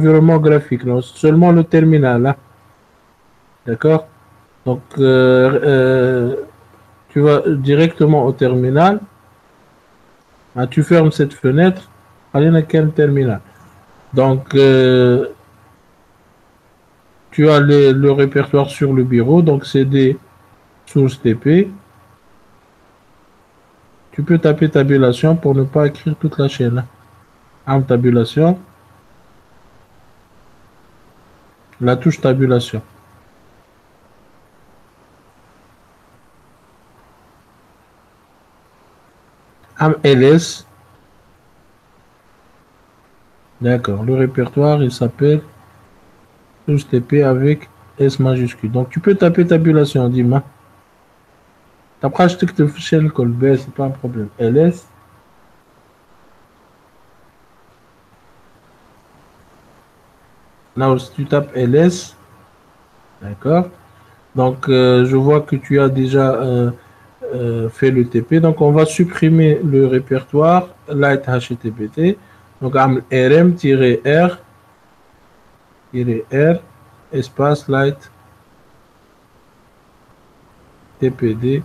environnement graphique, non, seulement le terminal. Hein. D'accord? Donc, tu vas directement au terminal. Hein, tu fermes cette fenêtre. Allez dans quel terminal? Donc, tu as le répertoire sur le bureau. Donc, c'est des sources TP. Tu peux taper tabulation pour ne pas écrire toute la chaîne. En tabulation. La touche tabulation. LS. D'accord. Le répertoire, il s'appelle touche TP avec S majuscule. Donc, tu peux taper tabulation, dis-moi. Après, je te fichier le col B, c'est pas un problème. LS. Là, si tu tapes LS, d'accord. Donc, je vois que tu as déjà fait le TP. Donc, on va supprimer le répertoire light HTTPT. Donc, rm-r espace light tpd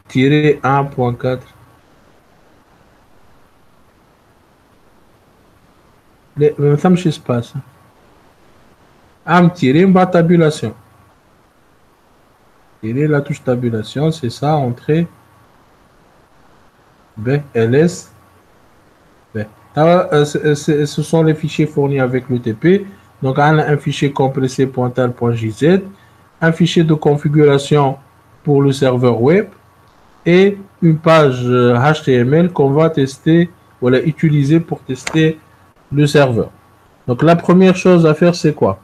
tiré 1.4. Même ça, je espace. Tiré une tabulation. Tirer la touche tabulation, c'est ça, entrée. B, ls. B. Ce sont les fichiers fournis avec le TP. Donc, on a un fichier compressé pointal.jz, un fichier de configuration pour le serveur web et une page HTML qu'on va tester, voilà, utiliser pour tester le serveur. Donc, la première chose à faire, c'est quoi?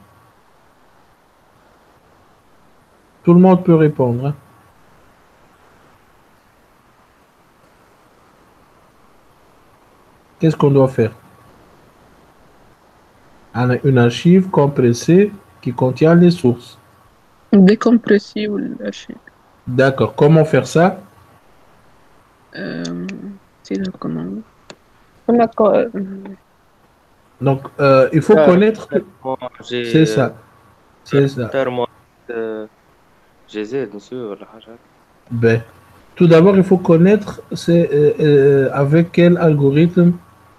Tout le monde peut répondre. Hein? Qu'est-ce qu'on doit faire? On a une archive compressée qui contient les sources. Décompresser l'archive. D'accord. Comment faire ça? C'est la commande. Donc, il faut connaître que... C'est ça. C'est ça. Ben, tout d'abord, il faut connaître avec quel algorithme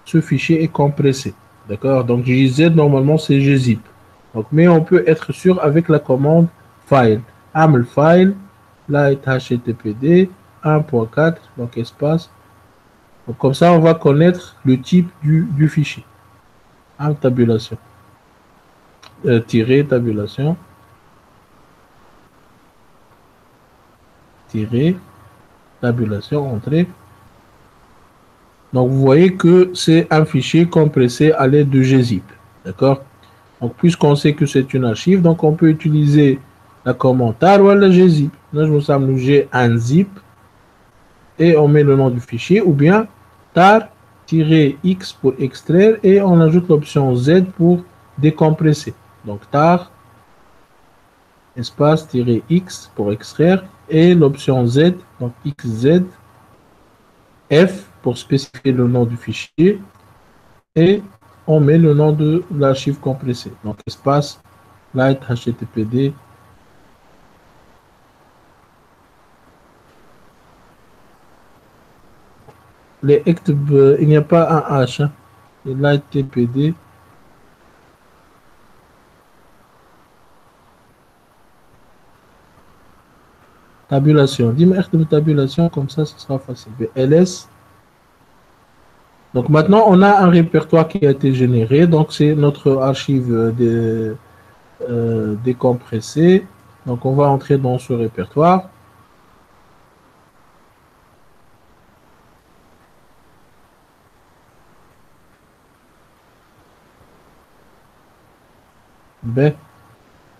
ce fichier est compressé. D'accord? Donc, JZ, normalement, c'est gzip. Donc, mais on peut être sûr avec la commande file. Aml file, light httpd 1.4, donc espace. Donc, comme ça, on va connaître le type du fichier. Tabulation. Tirer tabulation. Tirer tabulation, entrée. Donc, vous voyez que c'est un fichier compressé à l'aide de gzip. D'accord? Donc, puisqu'on sait que c'est une archive, donc on peut utiliser la commande tar ou la gzip. Là, je me sers le g un zip et on met le nom du fichier ou bien tar-x pour extraire et on ajoute l'option z pour décompresser. Donc, tar espace-x pour extraire et l'option z, donc xz, f pour spécifier le nom du fichier et on met le nom de l'archive compressée. Donc, espace light httpd. Les ectb, il n'y a pas un h. Hein. Light tpd. Tabulation. Dis-moi tabulation, comme ça, ce sera facile. ls. Donc maintenant, on a un répertoire qui a été généré. Donc c'est notre archive décompressée. Donc on va entrer dans ce répertoire. B.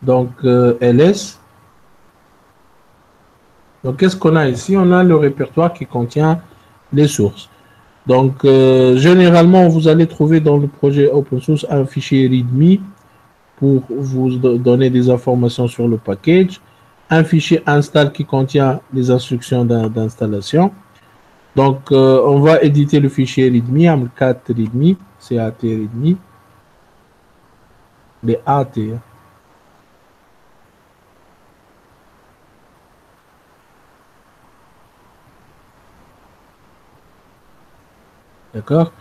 Donc ls. Donc qu'est-ce qu'on a ici? On a le répertoire qui contient les sources. Donc généralement, vous allez trouver dans le projet open source un fichier readme pour vous donner des informations sur le package, un fichier install qui contient les instructions d'installation, Donc, on va éditer le fichier readme, AML4 readme, CAT readme, les AT. D'accord?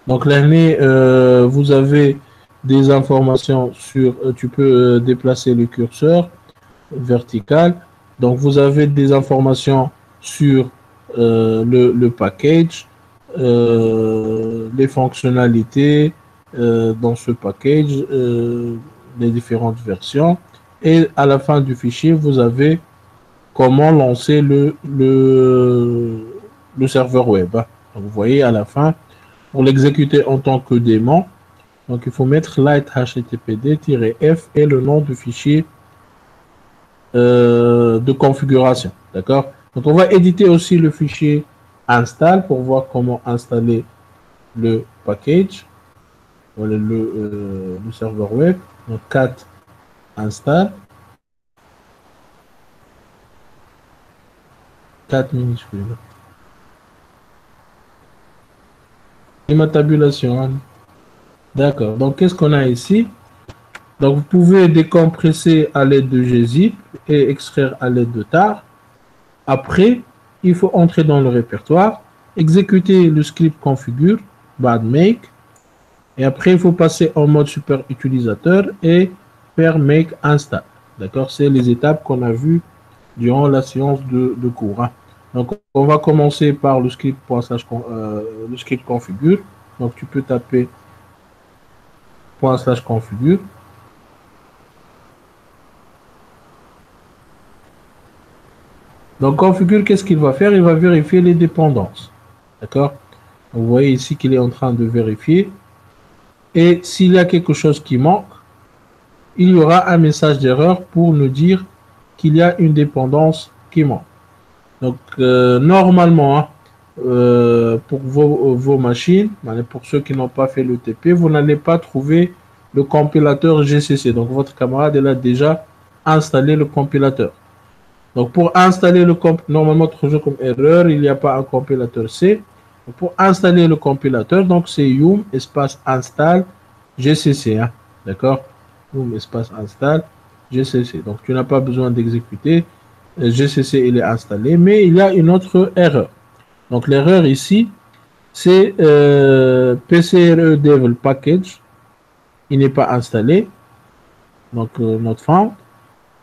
Donc, l'année, vous avez des informations sur, tu peux déplacer le curseur vertical. Donc, vous avez des informations sur le package, les fonctionnalités dans ce package, les différentes versions. Et à la fin du fichier, vous avez comment lancer le serveur web. Donc, vous voyez à la fin, pour l'exécuter en tant que démon, donc il faut mettre light httpd-f et le nom du fichier de configuration. D'accord? Donc on va éditer aussi le fichier install pour voir comment installer le package, voilà, le serveur web. Donc cat install, 4 minuscules. Et ma tabulation. Hein. D'accord. Donc qu'est-ce qu'on a ici? Donc vous pouvez décompresser à l'aide de gzip et extraire à l'aide de tar. Après, il faut entrer dans le répertoire, exécuter le script configure, bad make, et après il faut passer en mode super utilisateur et faire make install. D'accord? C'est les étapes qu'on a vues durant la séance de cours. Hein. Donc on va commencer par le script, le script configure. Donc tu peux taper /configure. Donc configure, qu'est-ce qu'il va faire? Il va vérifier les dépendances. D'accord? Vous voyez ici qu'il est en train de vérifier. Et s'il y a quelque chose qui manque, il y aura un message d'erreur pour nous dire qu'il y a une dépendance qui manque. Donc normalement, hein, pour vos machines, pour ceux qui n'ont pas fait le TP, vous n'allez pas trouver le compilateur GCC. Donc votre camarade elle a déjà installé le compilateur. Donc pour installer le compilateur, normalement toujours comme erreur, il n'y a pas un compilateur C. Donc, pour installer le compilateur, donc c'est yum espace install GCC. Hein, d'accord? Yum espace install GCC. Donc tu n'as pas besoin d'exécuter. GCC il est installé, mais il y a une autre erreur. Donc l'erreur ici, c'est PCRE Devil Package. Il n'est pas installé. Donc notre found.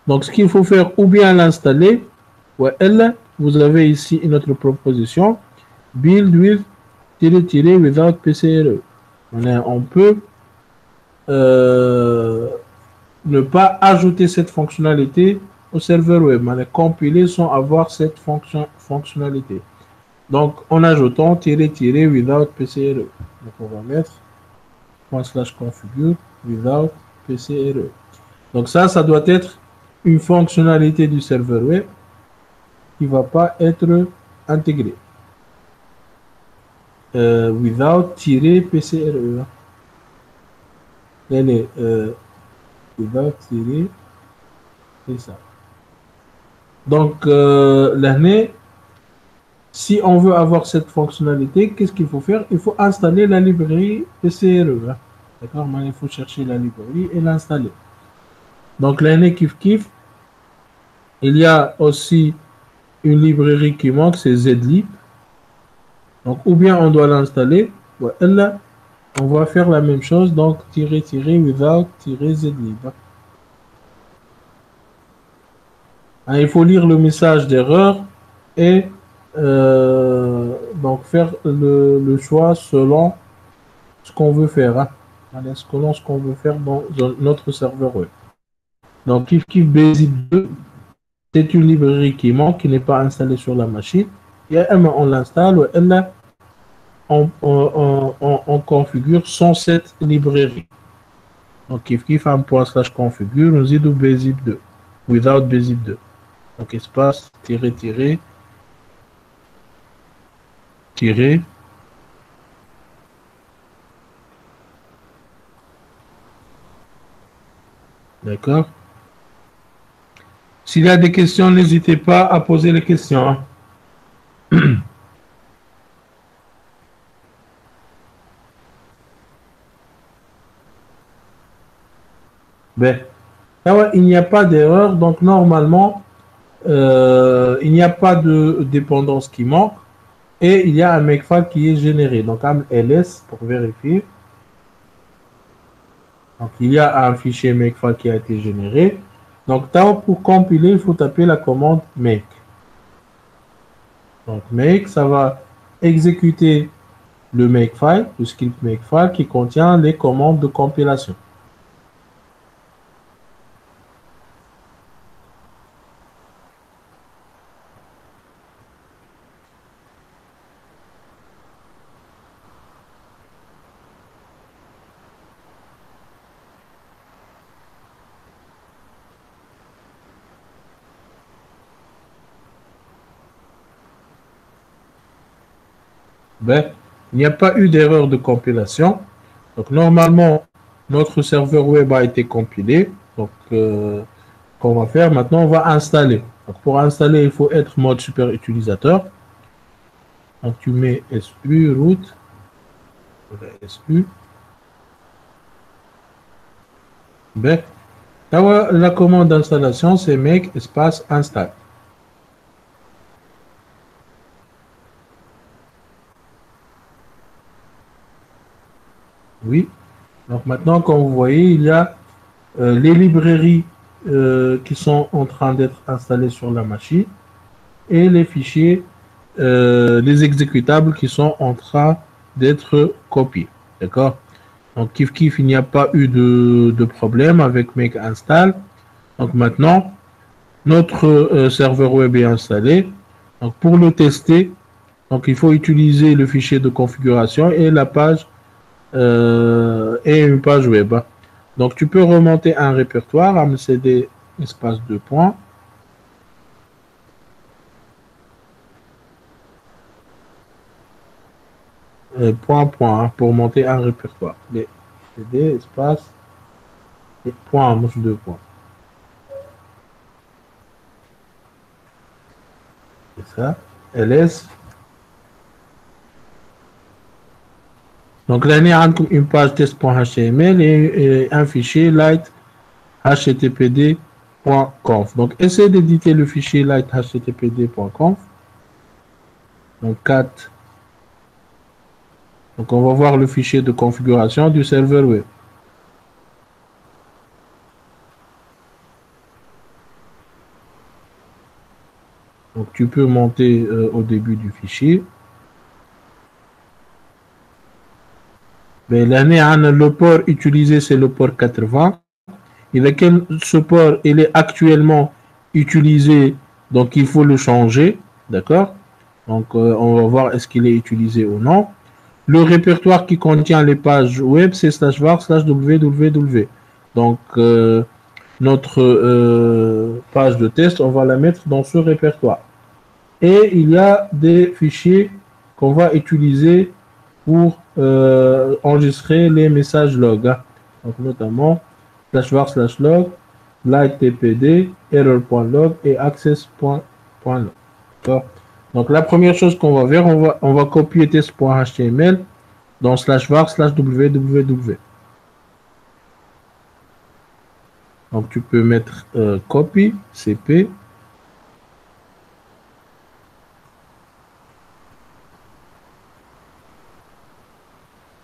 Donc, ce qu'il faut faire, ou bien l'installer, ou elle, vous avez ici une autre proposition, build with without PCRE. On peut ne pas ajouter cette fonctionnalité au serveur web, mais compiler sans avoir cette fonctionnalité. Donc, en ajoutant without PCRE. Donc, on va mettre /configure without PCRE. Donc, ça doit être une fonctionnalité du serveur web qui ne va pas être intégrée. Without -PCRE. Elle est without c'est ça. Donc, l'année, si on veut avoir cette fonctionnalité, qu'est-ce qu'il faut faire? Il faut installer la librairie PCRE. Hein. D'accord? Il faut chercher la librairie et l'installer. Donc, l'année kiff, il y a aussi une librairie qui manque, c'est zlib. Donc, ou bien on doit l'installer, ou là, on va faire la même chose, donc without zlib. Hein, il faut lire le message d'erreur et donc faire le choix selon ce qu'on veut faire. Hein. Selon ce qu'on veut faire dans notre serveur web. Donc, bzip2, c'est une librairie qui manque, qui n'est pas installée sur la machine. Et on l'installe, et là, on configure sans cette librairie. Donc, /configure, nous dit bzip2, without bzip2. Donc, espace, tiré. D'accord? S'il y a des questions, n'hésitez pas à poser les questions. Hein. Ben, ah ouais, il n'y a pas d'erreur, donc normalement, il n'y a pas de dépendance qui manque et il y a un makefile qui est généré. Donc, un ls pour vérifier. Donc, il y a un fichier makefile qui a été généré. Donc, pour compiler, il faut taper la commande make. Donc, make, ça va exécuter le makefile, le script makefile qui contient les commandes de compilation. Ben, il n'y a pas eu d'erreur de compilation. Donc, normalement, notre serveur web a été compilé. Donc, qu'on va faire maintenant, on va installer. Donc, pour installer, il faut être mode super utilisateur. Donc, tu mets SU, root, SU. Ben, la commande d'installation, c'est make espace install. Oui. Donc, maintenant, comme vous voyez, il y a les librairies qui sont en train d'être installées sur la machine et les fichiers, les exécutables qui sont en train d'être copiés. D'accord? Donc, kiff, il n'y a pas eu de problème avec make install. Donc, maintenant, notre serveur web est installé. Donc, pour le tester, donc, il faut utiliser le fichier de configuration et la page et une page web. Donc, tu peux remonter un répertoire, AMCD espace 2 points. Point, hein, pour monter un répertoire. Les CD, espace, et point, mouche 2 points. C'est ça. LS. Donc là, il y a une page test.html et un fichier light httpd.conf. Donc, essaie d'éditer le fichier light httpd.conf. Donc, 4. Donc, on va voir le fichier de configuration du serveur web. Donc, tu peux monter au début du fichier. Mais l'année, le port utilisé, c'est le port 80. Et lequel ce port, il est actuellement utilisé, donc il faut le changer. D'accord? Donc, on va voir est-ce qu'il est utilisé ou non. Le répertoire qui contient les pages web, c'est /var/www. Donc, notre page de test, on va la mettre dans ce répertoire. Et il y a des fichiers qu'on va utiliser pour enregistrer les messages log. Donc, notamment /var/log, lightTPD, error.log et access.log. Donc, la première chose qu'on va faire, on va copier test.html dans /var/www. Donc, tu peux mettre copy, cp,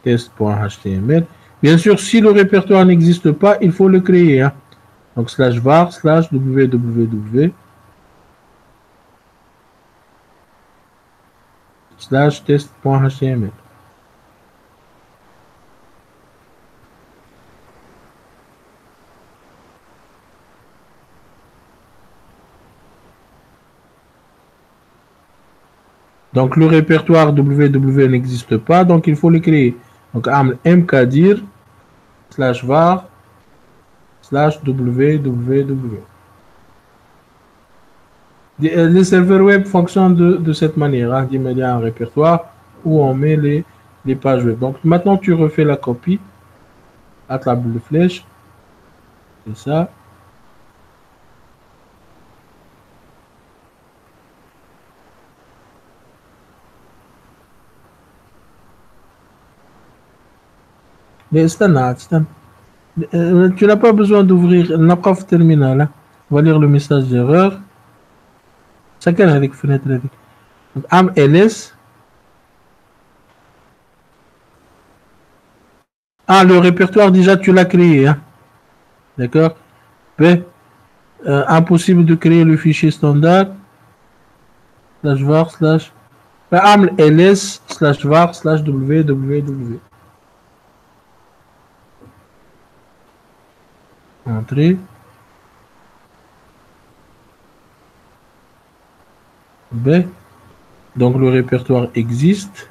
test.html. Bien sûr, si le répertoire n'existe pas, il faut le créer. Hein. Donc, /var/www /test.html. Donc, le répertoire www n'existe pas, donc il faut le créer. Donc, mkdir /var/www. Les serveurs web fonctionnent de cette manière. Hein. Il y a un répertoire où on met les pages web. Donc, maintenant, tu refais la copie à table de flèche. C'est ça. Mais استنى. Tu n'as pas besoin d'ouvrir le terminal. Hein. On va lire le message d'erreur. C'est quelle avec fenêtre avec am ls. Ah, le répertoire déjà tu l'as créé. Hein. D'accord. B. Impossible de créer le fichier standard. Slash var slash. Am ls slash var slash www. Entrée. B. Donc le répertoire existe.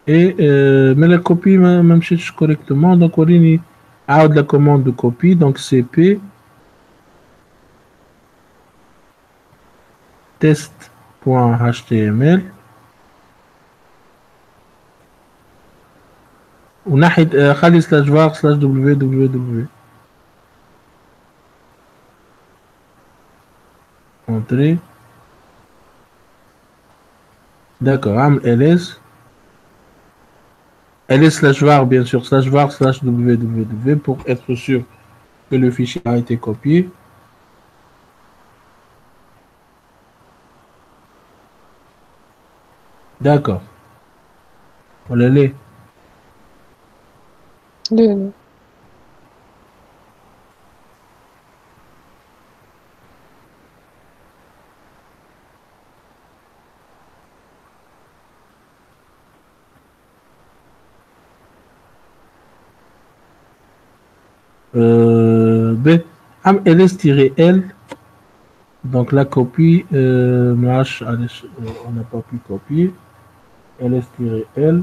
Et mais la copie même cherche correctement. Donc on a la commande de copie. Donc cp test.html. وناحية خلي slash var slash www. Entrée. D'accord, ls. ls slash var, bien sûr, slash var slash www pour être sûr que le fichier a été copié. D'accord. On le lit. B. Am ls-l. Donc la copie, on n'a pas pu copier. ls-l.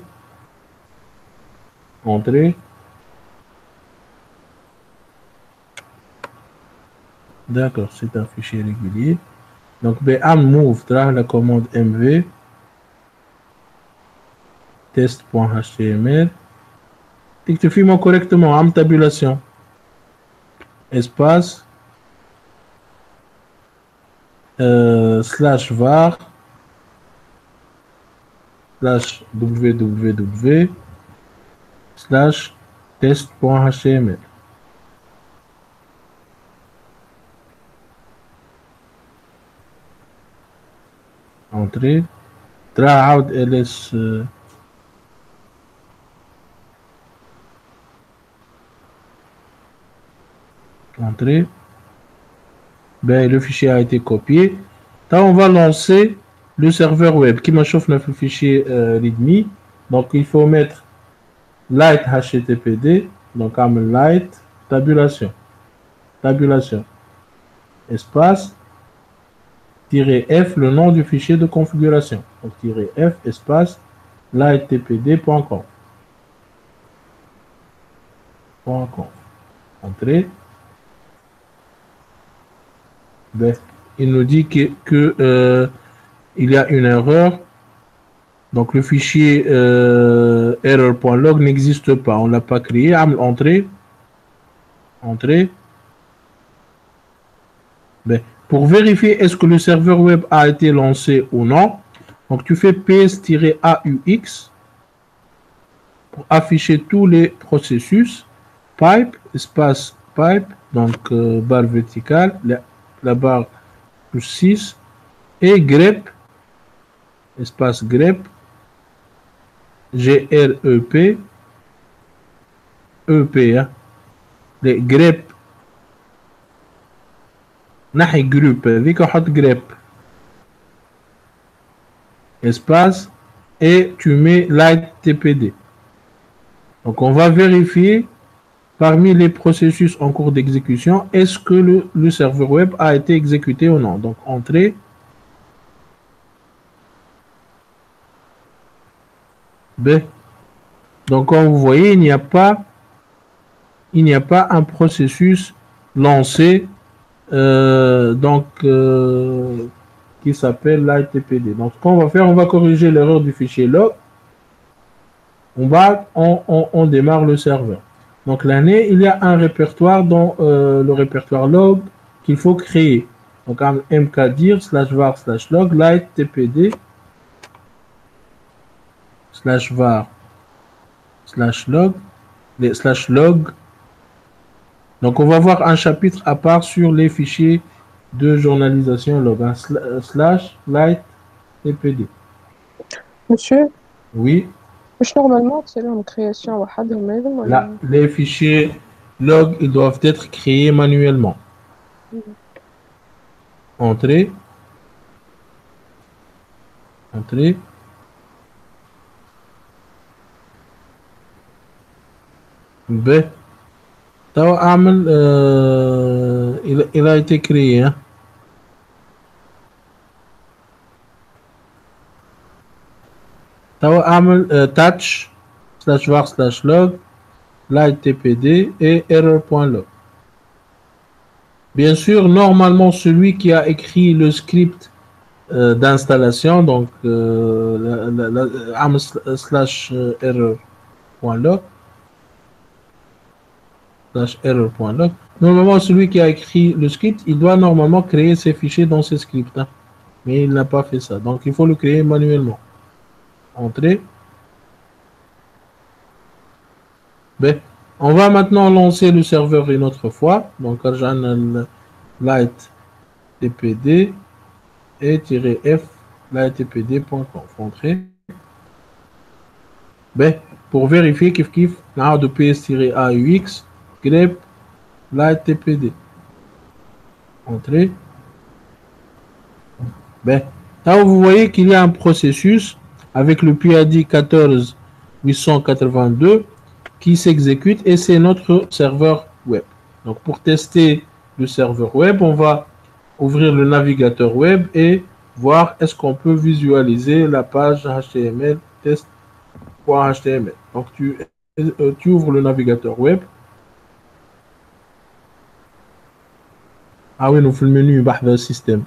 Entrée. D'accord, c'est un fichier régulier. Donc am move, la commande mv. Test.html. Tu filmes correctement, am tabulation. Espace. Slash var. Slash www. Slash test.html. Entrée. Out ls. Entrée. Ben, le fichier a été copié. Là, on va lancer le serveur web qui me chauffe le fichier readme. Donc, il faut mettre light httpd. Donc, comme light tabulation. Tabulation. Espace. -f, le nom du fichier de configuration. Donc, -f, espace, lighttpd.conf. Entrée. Ben, il nous dit que il y a une erreur. Donc, le fichier error.log n'existe pas. On ne l'a pas créé. Entrée. Entrée. Ben, pour vérifier est-ce que le serveur web a été lancé ou non, donc tu fais ps-aux pour afficher tous les processus. Pipe, espace pipe, donc barre verticale, la barre plus 6, et grep, espace grep, grep, EP, hein, les grep. نحي group هذيك وحط grep espace et tu mets lighttpd. Donc on va vérifier parmi les processus en cours d'exécution est-ce que le serveur web a été exécuté ou non. Donc entrée. B. Donc comme vous voyez il n'y a pas un processus lancé qui s'appelle lighttpd. Donc ce qu'on va faire, on va corriger l'erreur du fichier log. On démarre le serveur. Donc l'année, il y a un répertoire dans le répertoire log qu'il faut créer. Donc mkdir /var /log lighttpd /var /log les /log. Donc, on va voir un chapitre à part sur les fichiers de journalisation log, hein, /light tpd. Monsieur, Oui, مش normalement c'est une création وحدهم هذم là, ولا les fichiers log, ils doivent être créés manuellement. Entrée. Entrée. B. Il a été créé. Hein. Touch /var/log light-tpd et error.log. Bien sûr, normalement, celui qui a écrit le script d'installation, donc /error.log, /error.log. Normalement, celui qui a écrit le script, il doit normalement créer ses fichiers dans ses scripts. Hein. Mais il n'a pas fait ça. Donc, il faut le créer manuellement. Entrée. B. On va maintenant lancer le serveur une autre fois. Donc, arjan light tpd et -f light-tpd.conf. Entrée. B. Pour vérifier kif de ps-aux grep light-tpd. Entrée. B. Là, vous voyez qu'il y a un processus avec le PID 14882 qui s'exécute et c'est notre serveur web. Donc, pour tester le serveur web, on va ouvrir le navigateur web et voir est-ce qu'on peut visualiser la page HTML test.html. Donc, tu ouvres le navigateur web. Ah oui, nous faisons le menu bah, système.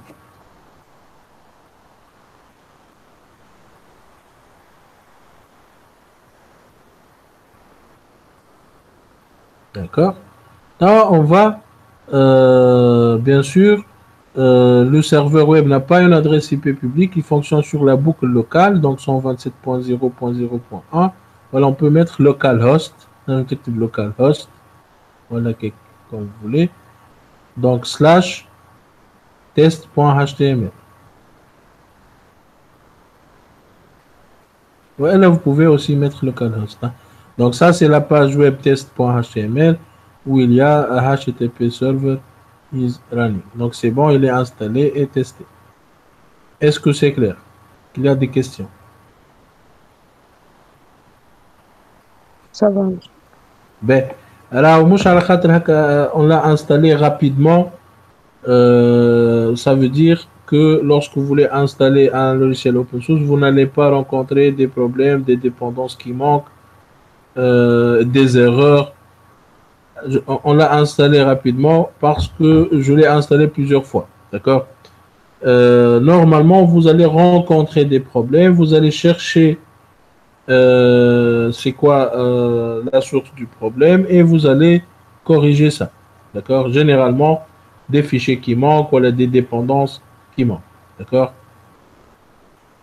D'accord. Là, on va, bien sûr, le serveur web n'a pas une adresse IP publique, il fonctionne sur la boucle locale, donc 127.0.0.1. Voilà, on peut mettre localhost, localhost, voilà, comme vous voulez. Donc, /test.html. Ouais, là, vous pouvez aussi mettre localhost. Hein. Donc, ça, c'est la page web test.html où il y a HTTP server is running. Donc, c'est bon, il est installé et testé. Est-ce que c'est clair? Il y a des questions? Ça va. Ben, alors, on l'a installé rapidement. Ça veut dire que lorsque vous voulez installer un logiciel open source, vous n'allez pas rencontrer des problèmes, des dépendances qui manquent, des erreurs. On l'a installé rapidement parce que je l'ai installé plusieurs fois. D'accord? Normalement, vous allez rencontrer des problèmes, vous allez chercher c'est quoi la source du problème et vous allez corriger ça. D'accord? Généralement, des fichiers qui manquent, voilà, des dépendances qui manquent. D'accord?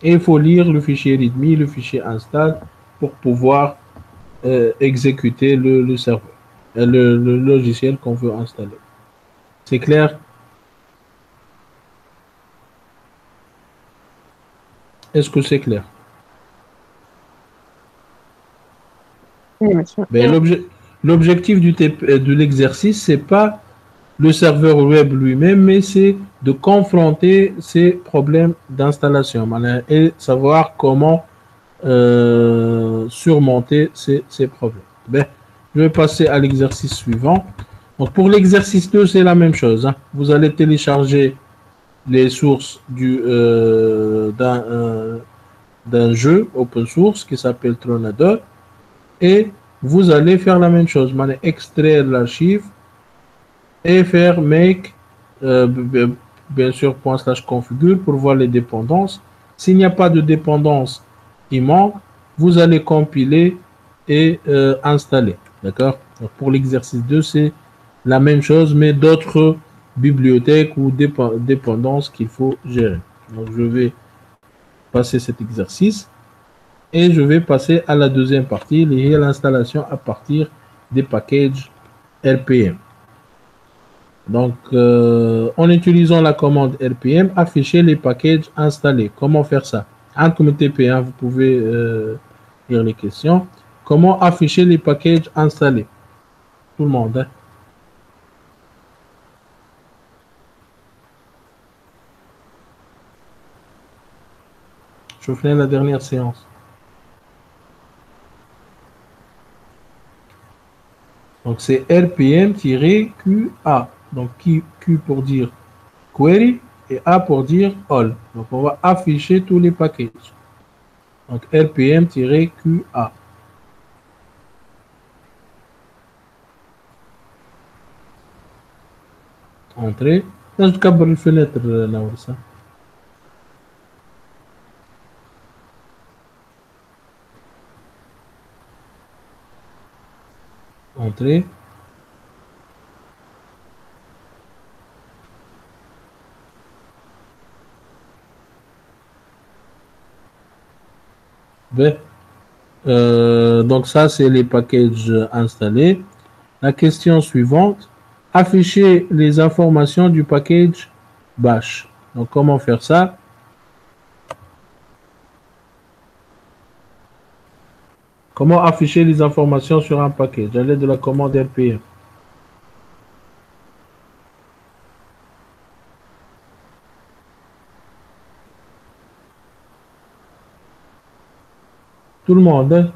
Et il faut lire le fichier readme, le fichier install pour pouvoir exécuter le serveur, le logiciel qu'on veut installer. C'est clair? Est-ce que c'est clair? Oui, monsieur. Ben, l'objectif de l'exercice, c'est pas le serveur web lui-même, mais c'est de confronter ces problèmes d'installation et savoir comment surmonter ces problèmes. Ben, je vais passer à l'exercice suivant. Donc, pour l'exercice 2, c'est la même chose. Hein. Vous allez télécharger les sources d'un jeu open source qui s'appelle Tornado et vous allez faire la même chose, extraire l'archive et faire make, bien sûr, ./configure pour voir les dépendances. S'il n'y a pas de dépendance qui manque, vous allez compiler et installer. D'accord? Pour l'exercice 2, c'est la même chose, mais d'autres bibliothèques ou dépendances qu'il faut gérer. Donc, je vais passer cet exercice et je vais passer à la deuxième partie, liée à l'installation à partir des packages RPM. Donc, en utilisant la commande RPM, afficher les packages installés. Comment faire ça? Comme TP1, vous pouvez lire les questions. Comment afficher les packages installés? Tout le monde. Hein? Je ferai la dernière séance. Donc, c'est RPM-QA. Donc, Q pour dire query et A pour dire all. Donc, on va afficher tous les packages. Donc, RPM-QA. Entrée. Là, je câble la fenêtre, Naoussa. Entrée. B. Donc ça, c'est les packages installés. La question suivante, afficher les informations du package bash. Donc comment faire ça? Comment afficher les informations sur un package à l'aide de la commande RPM? Tout le monde, hein?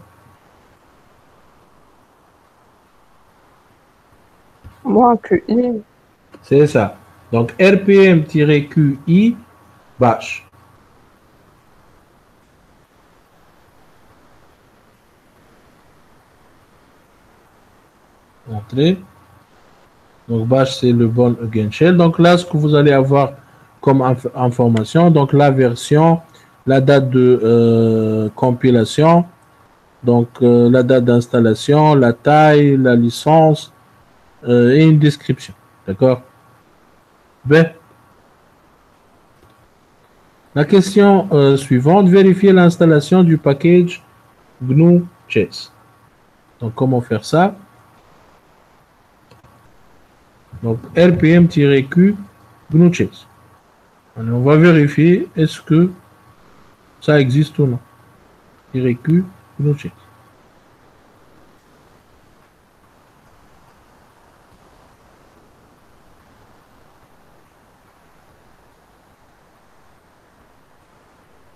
Moi, QI. C'est ça. Donc RPM-QI bash. Entrée. Donc bash, c'est le bon again shell. Donc là, ce que vous allez avoir comme information, donc la version, la date de compilation, donc la date d'installation, la taille, la licence et une description. D'accord? B. La question suivante, vérifier l'installation du package GNU Chess. Donc comment faire ça? Donc RPM-Q GNU Chess. On va vérifier est-ce que ça existe ou non. Q GNU Chess.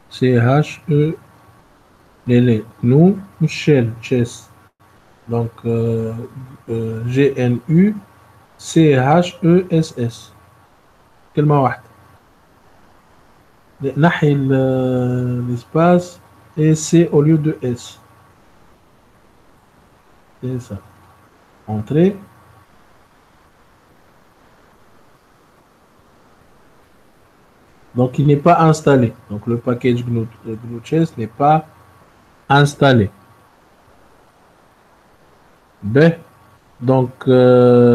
C-H-E GNU Shell Chess. Donc GNU CHESS. كلمة واحدة. نحي l'espace et C au lieu de S. C'est ça. Entrée. Donc il n'est pas installé. Donc le package GNU Chess n'est pas installé. B. Donc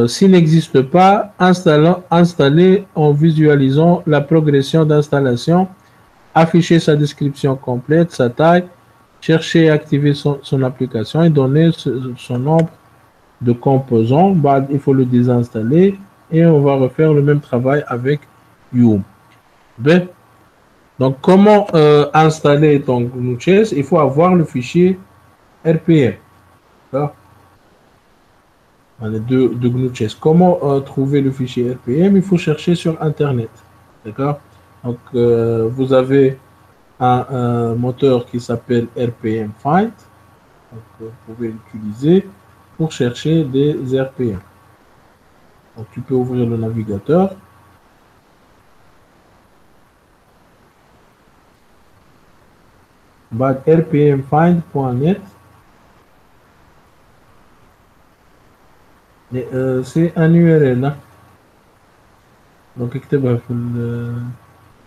s'il n'existe pas, installer en visualisant la progression d'installation, afficher sa description complète, sa taille, chercher et activer son application et donner son nombre de composants. Bah, il faut le désinstaller et on va refaire le même travail avec Yum. B. Donc, comment installer ton GNU Chess? Il faut avoir le fichier RPM. D'accord? De GNU Chess. Comment trouver le fichier RPM? Il faut chercher sur Internet. D'accord? Donc, vous avez un moteur qui s'appelle RPM Find. Donc, vous pouvez l'utiliser pour chercher des RPM. Donc, tu peux ouvrir le navigateur. rpmfind.net. C'est un URL. Hein? Donc, اكتبها في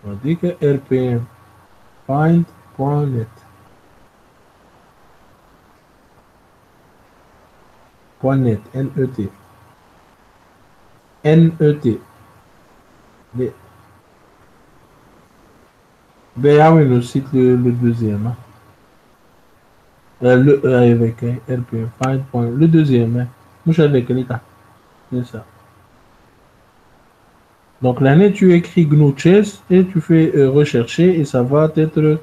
وديك rpmfind.net. .net, N-E-T. N-E-T. Ben oui, le site le deuxième. Hein. Avec rpmfind. Le deuxième. Hein. C'est ça. Donc l'année, tu écris GNU-Chess et tu fais rechercher et ça va être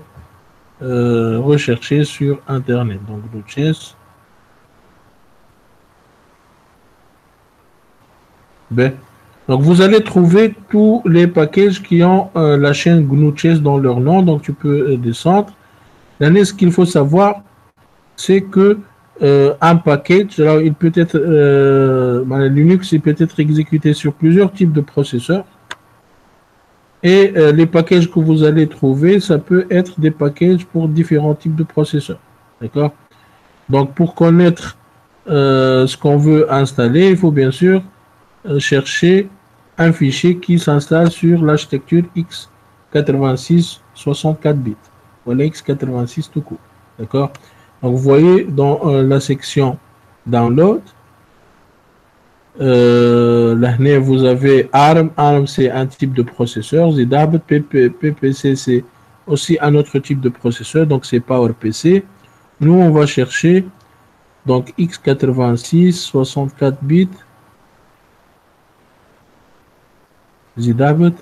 recherché sur Internet. Donc GNU-Chess. B. Donc vous allez trouver tous les packages qui ont la chaîne GNU-Chess dans leur nom. Donc tu peux descendre. L'année, ce qu'il faut savoir, c'est que un package, alors il peut être Linux, il peut être exécuté sur plusieurs types de processeurs. Et les packages que vous allez trouver, ça peut être des packages pour différents types de processeurs. D'accord? Donc, pour connaître ce qu'on veut installer, il faut bien sûr chercher un fichier qui s'installe sur l'architecture x86 64 bits. Voilà, x86 tout court. D'accord? Donc, vous voyez dans la section Download, là, vous avez ARM. ARM, c'est un type de processeur. ZDAB, PPC, c'est aussi un autre type de processeur. Donc, c'est PowerPC. Nous, on va chercher donc x86, 64 bits, ZDAB.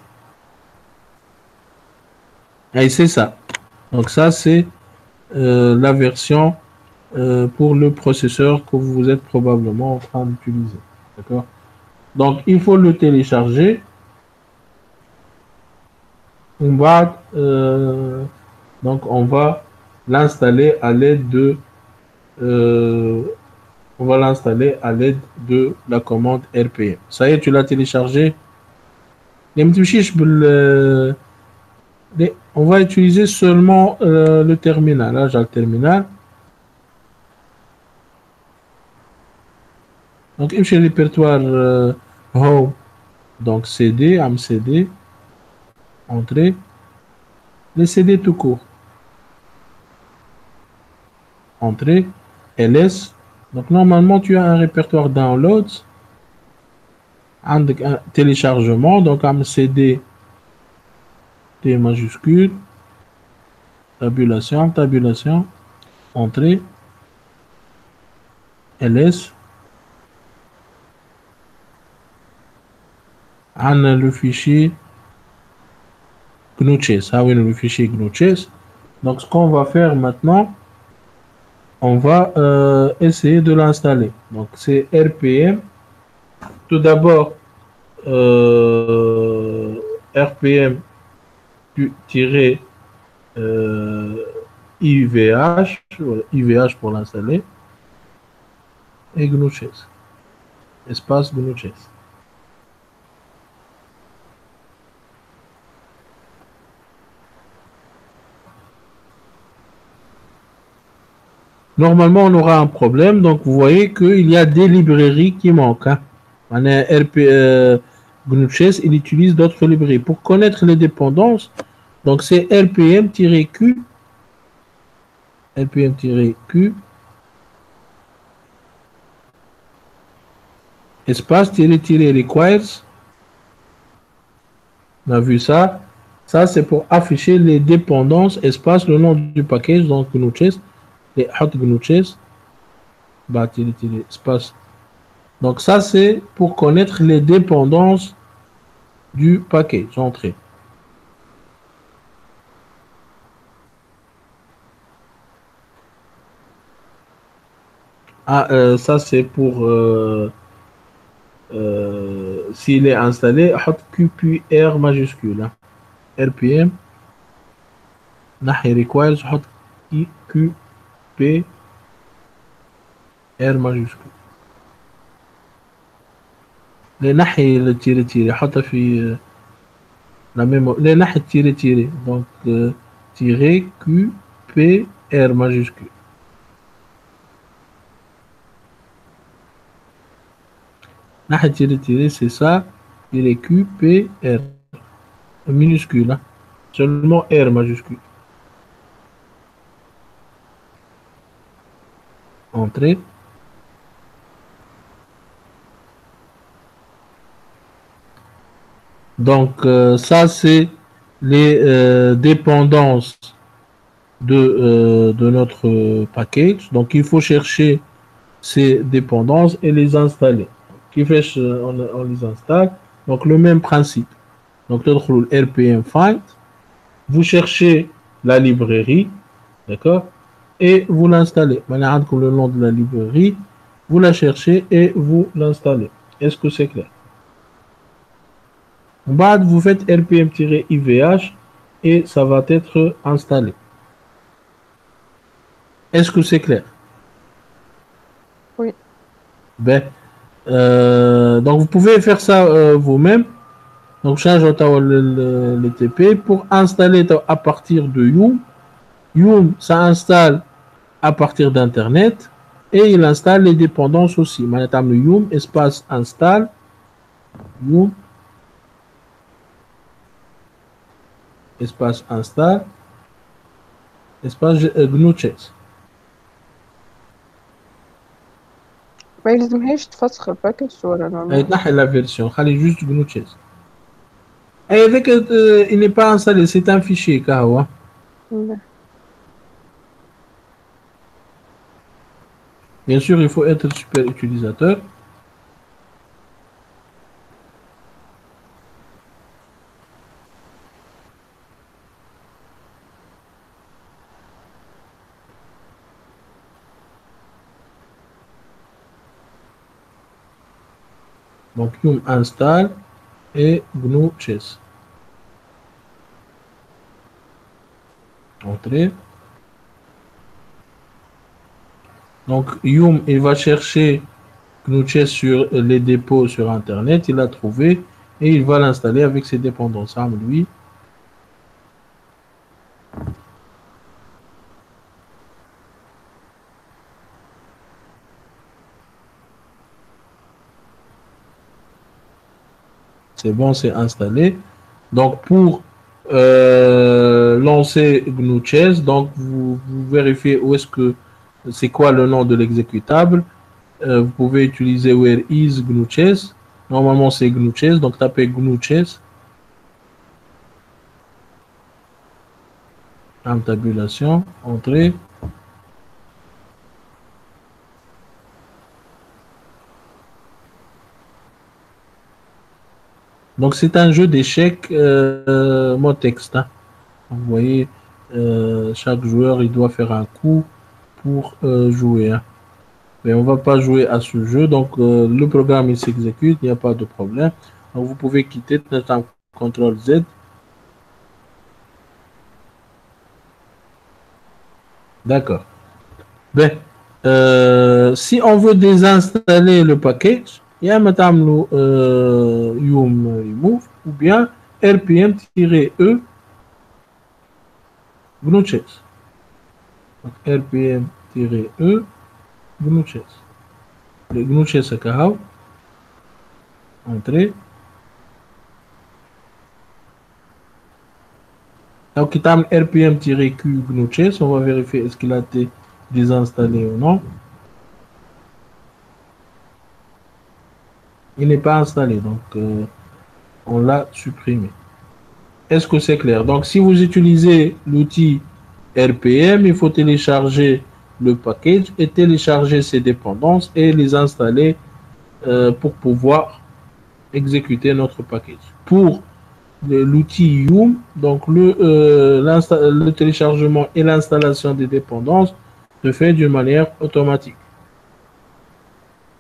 Et c'est ça. Donc, ça, c'est la version pour le processeur que vous êtes probablement en train d'utiliser. D'accord? Donc, il faut le télécharger. Donc, on va l'installer à l'aide de la commande RPM. Ça y est, tu l'as téléchargé. On va utiliser seulement le terminal. Là, j'ai le terminal. Donc, chez le répertoire Home, donc CD, AMCD, entrée, les CD tout court. Entrée, LS. Donc, normalement, tu as un répertoire Downloads, un téléchargement, donc AMCD, T majuscule, tabulation, entrée, LS. On a le fichier GNU-Chess. Ah oui, le fichier GNU-Chess. Donc, ce qu'on va faire maintenant, on va essayer de l'installer. Donc, c'est RPM. Tout d'abord, RPM IVH, IVH pour l'installer, et GNU-Chess. Espace GNU-Chess. Normalement, on aura un problème. Donc, vous voyez qu'il y a des librairies qui manquent. Hein. On a GNU-Chess, il utilise d'autres librairies. Pour connaître les dépendances, donc c'est RPM-Q, espace requires. On a vu ça. Ça, c'est pour afficher les dépendances, espace, le nom du package, donc GNU-Chess, et hot GNU-Chess, espace. Donc ça, c'est pour connaître les dépendances du package entrée. Ça, c'est pour s'il est installé, hot QPR majuscule. Hein. RPM. requires hot QP R majuscule. لناحية التيري حطها في la mémoire. لناحية تيري donc tirer Q P R majuscule. ناحية تيري c'est ça, tirer Q P R minuscule, hein. Seulement R majuscule. Entrée. Donc, ça, c'est les dépendances de notre package. Donc, il faut chercher ces dépendances et les installer. Qui fait, on les installe. Donc, le même principe. Donc, le RPM find, vous cherchez la librairie, d'accord, et vous l'installez. Maintenant, comme le nom de la librairie, vous la cherchez et vous l'installez. Est-ce que c'est clair? En bas, vous faites rpm-ivh et ça va être installé. Est-ce que c'est clair? Oui. Ben, donc, vous pouvez faire ça vous-même. Donc, change le TP pour installer à partir de Yum. Yum, ça installe à partir d'Internet et il installe les dépendances aussi. Maintenant, Yum, espace installe, Yum, espace installe, espace GNU-Chess. ما يلزمهاش تفسخ الباكج ولا نورمال؟ يتنحي la version, خلي juste GNU-Chess. Et dès que il n'est pas installé, c'est un fichier Kawa. Bien sûr, il faut être super utilisateur. Donc, Yum installe et GNU-Chess. Entrée. Donc, Yum, il va chercher GNU-Chess sur les dépôts sur Internet. Il l'a trouvé et il va l'installer avec ses dépendances. Lui. C'est bon, c'est installé. Donc, pour lancer GNU-Chess, donc vous vérifiez où est-ce que c'est quoi le nom de l'exécutable. Vous pouvez utiliser where is GNU-Chess. Normalement, c'est GNU-Chess, donc tapez GNU-Chess. En tabulation, entrée. Donc, c'est un jeu d'échecs mode texte. Hein. Vous voyez, chaque joueur, il doit faire un coup pour jouer. Hein. Mais on ne va pas jouer à ce jeu. Donc, le programme, il s'exécute. Il n'y a pas de problème. Donc, vous pouvez quitter un CTRL Z. D'accord. Ben, si on veut désinstaller le package, il y a madame Yum remove ou bien rpm-e GNU-Chess. rpm-e GNU-Chess. Le GNU-Chess est entrée. Donc, il y a rpm-q GNU-Chess. On va vérifier est-ce qu'il a été désinstallé ou non. Il n'est pas installé, donc on l'a supprimé. Est-ce que c'est clair? Donc, si vous utilisez l'outil RPM, il faut télécharger le package et télécharger ses dépendances et les installer pour pouvoir exécuter notre package. Pour l'outil Yum, donc le téléchargement et l'installation des dépendances se fait d'une manière automatique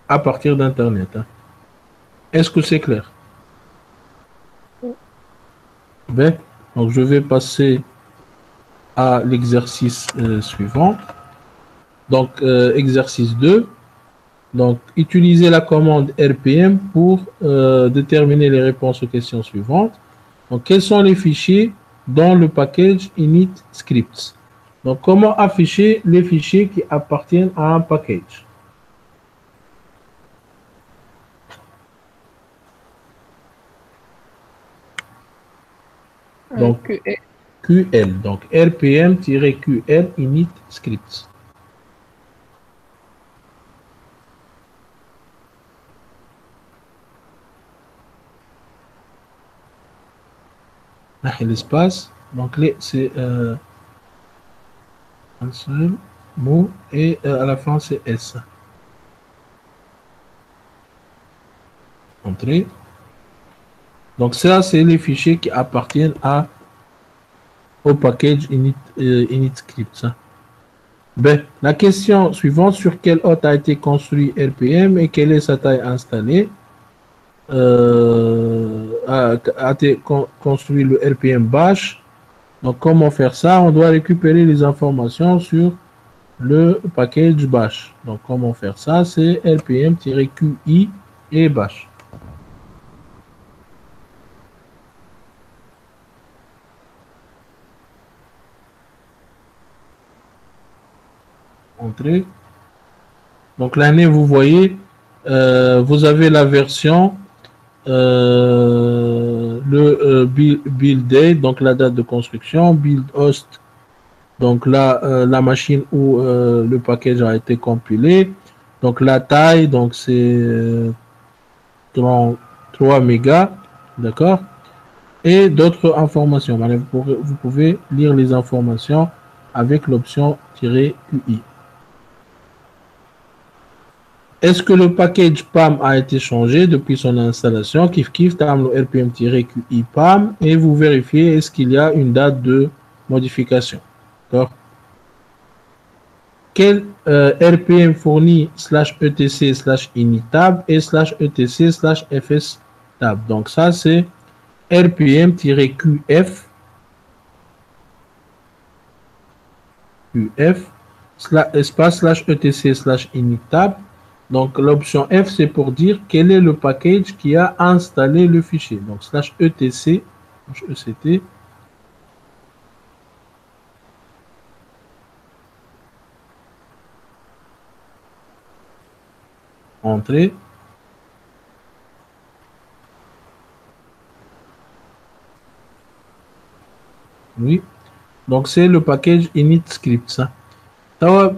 à partir d'Internet. Hein. Est-ce que c'est clair? Bien, donc je vais passer à l'exercice suivant. Donc, exercice 2. Donc, utilisez la commande RPM pour déterminer les réponses aux questions suivantes. Donc, quels sont les fichiers dans le package init scripts? Donc, comment afficher les fichiers qui appartiennent à un package? Donc, QL. Donc, RPM-QL init scripts. L'espace. Donc, c'est un seul mot et à la fin, c'est S. Entrée. Donc ça, c'est les fichiers qui appartiennent au package init scripts. Ben, la question suivante, sur quel hôte a été construit RPM et quelle est sa taille installée? A été construit le RPM bash. Donc, comment faire ça? On doit récupérer les informations sur le package bash. Donc, comment faire ça? C'est rpm-qi et bash. Entrée. Donc, l'année, vous voyez, vous avez la version, build date, donc la date de construction, build host, donc la machine où le package a été compilé, donc la taille, donc c'est 3 mégas, d'accord, et d'autres informations. Vous pouvez lire les informations avec l'option "-QI". Est-ce que le package PAM a été changé depuis son installation? Kif tam le rpm-qi PAM et vous vérifiez est-ce qu'il y a une date de modification. D'accord? Quel rpm fournit /etc/inittab et /etc/fstab? Donc ça c'est rpm-qf espace /etc/inittab. Donc, l'option F, c'est pour dire quel est le package qui a installé le fichier. Donc, /etc, /ect. Entrée. Oui. Donc, c'est le package init scripts.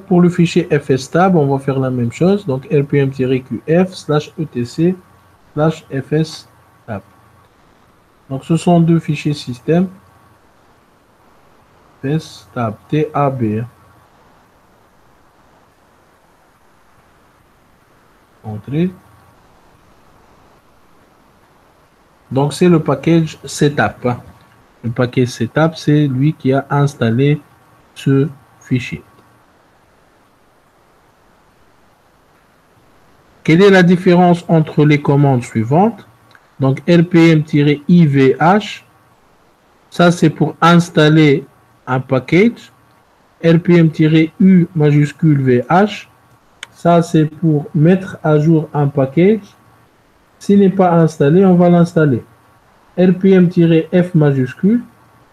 Pour le fichier fstab, on va faire la même chose. Donc, rpm-qf /etc/fstab. Donc, ce sont deux fichiers système. Fstab, tab. Entrée. Donc, c'est le package setup. Le package setup, c'est lui qui a installé ce fichier. Quelle est la différence entre les commandes suivantes? Donc, rpm-ivh, ça c'est pour installer un package. rpm-u majuscule vh, ça c'est pour mettre à jour un package. S'il n'est pas installé, on va l'installer. rpm-f majuscule,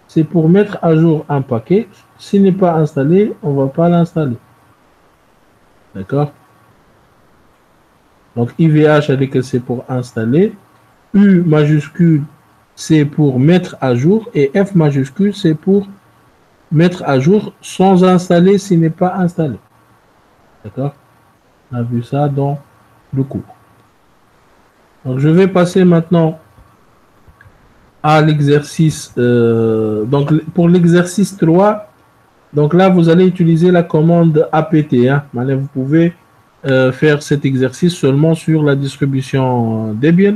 c'est pour mettre à jour un package. S'il n'est pas installé, on ne va pas l'installer. D'accord? Donc, IVH, c'est pour installer. U majuscule, c'est pour mettre à jour. Et F majuscule, c'est pour mettre à jour sans installer s'il n'est pas installé. D'accord? On a vu ça dans le cours. Donc, je vais passer maintenant à l'exercice. Donc, pour l'exercice 3, donc là, vous allez utiliser la commande apt. Hein. Vous pouvez faire cet exercice seulement sur la distribution Debian.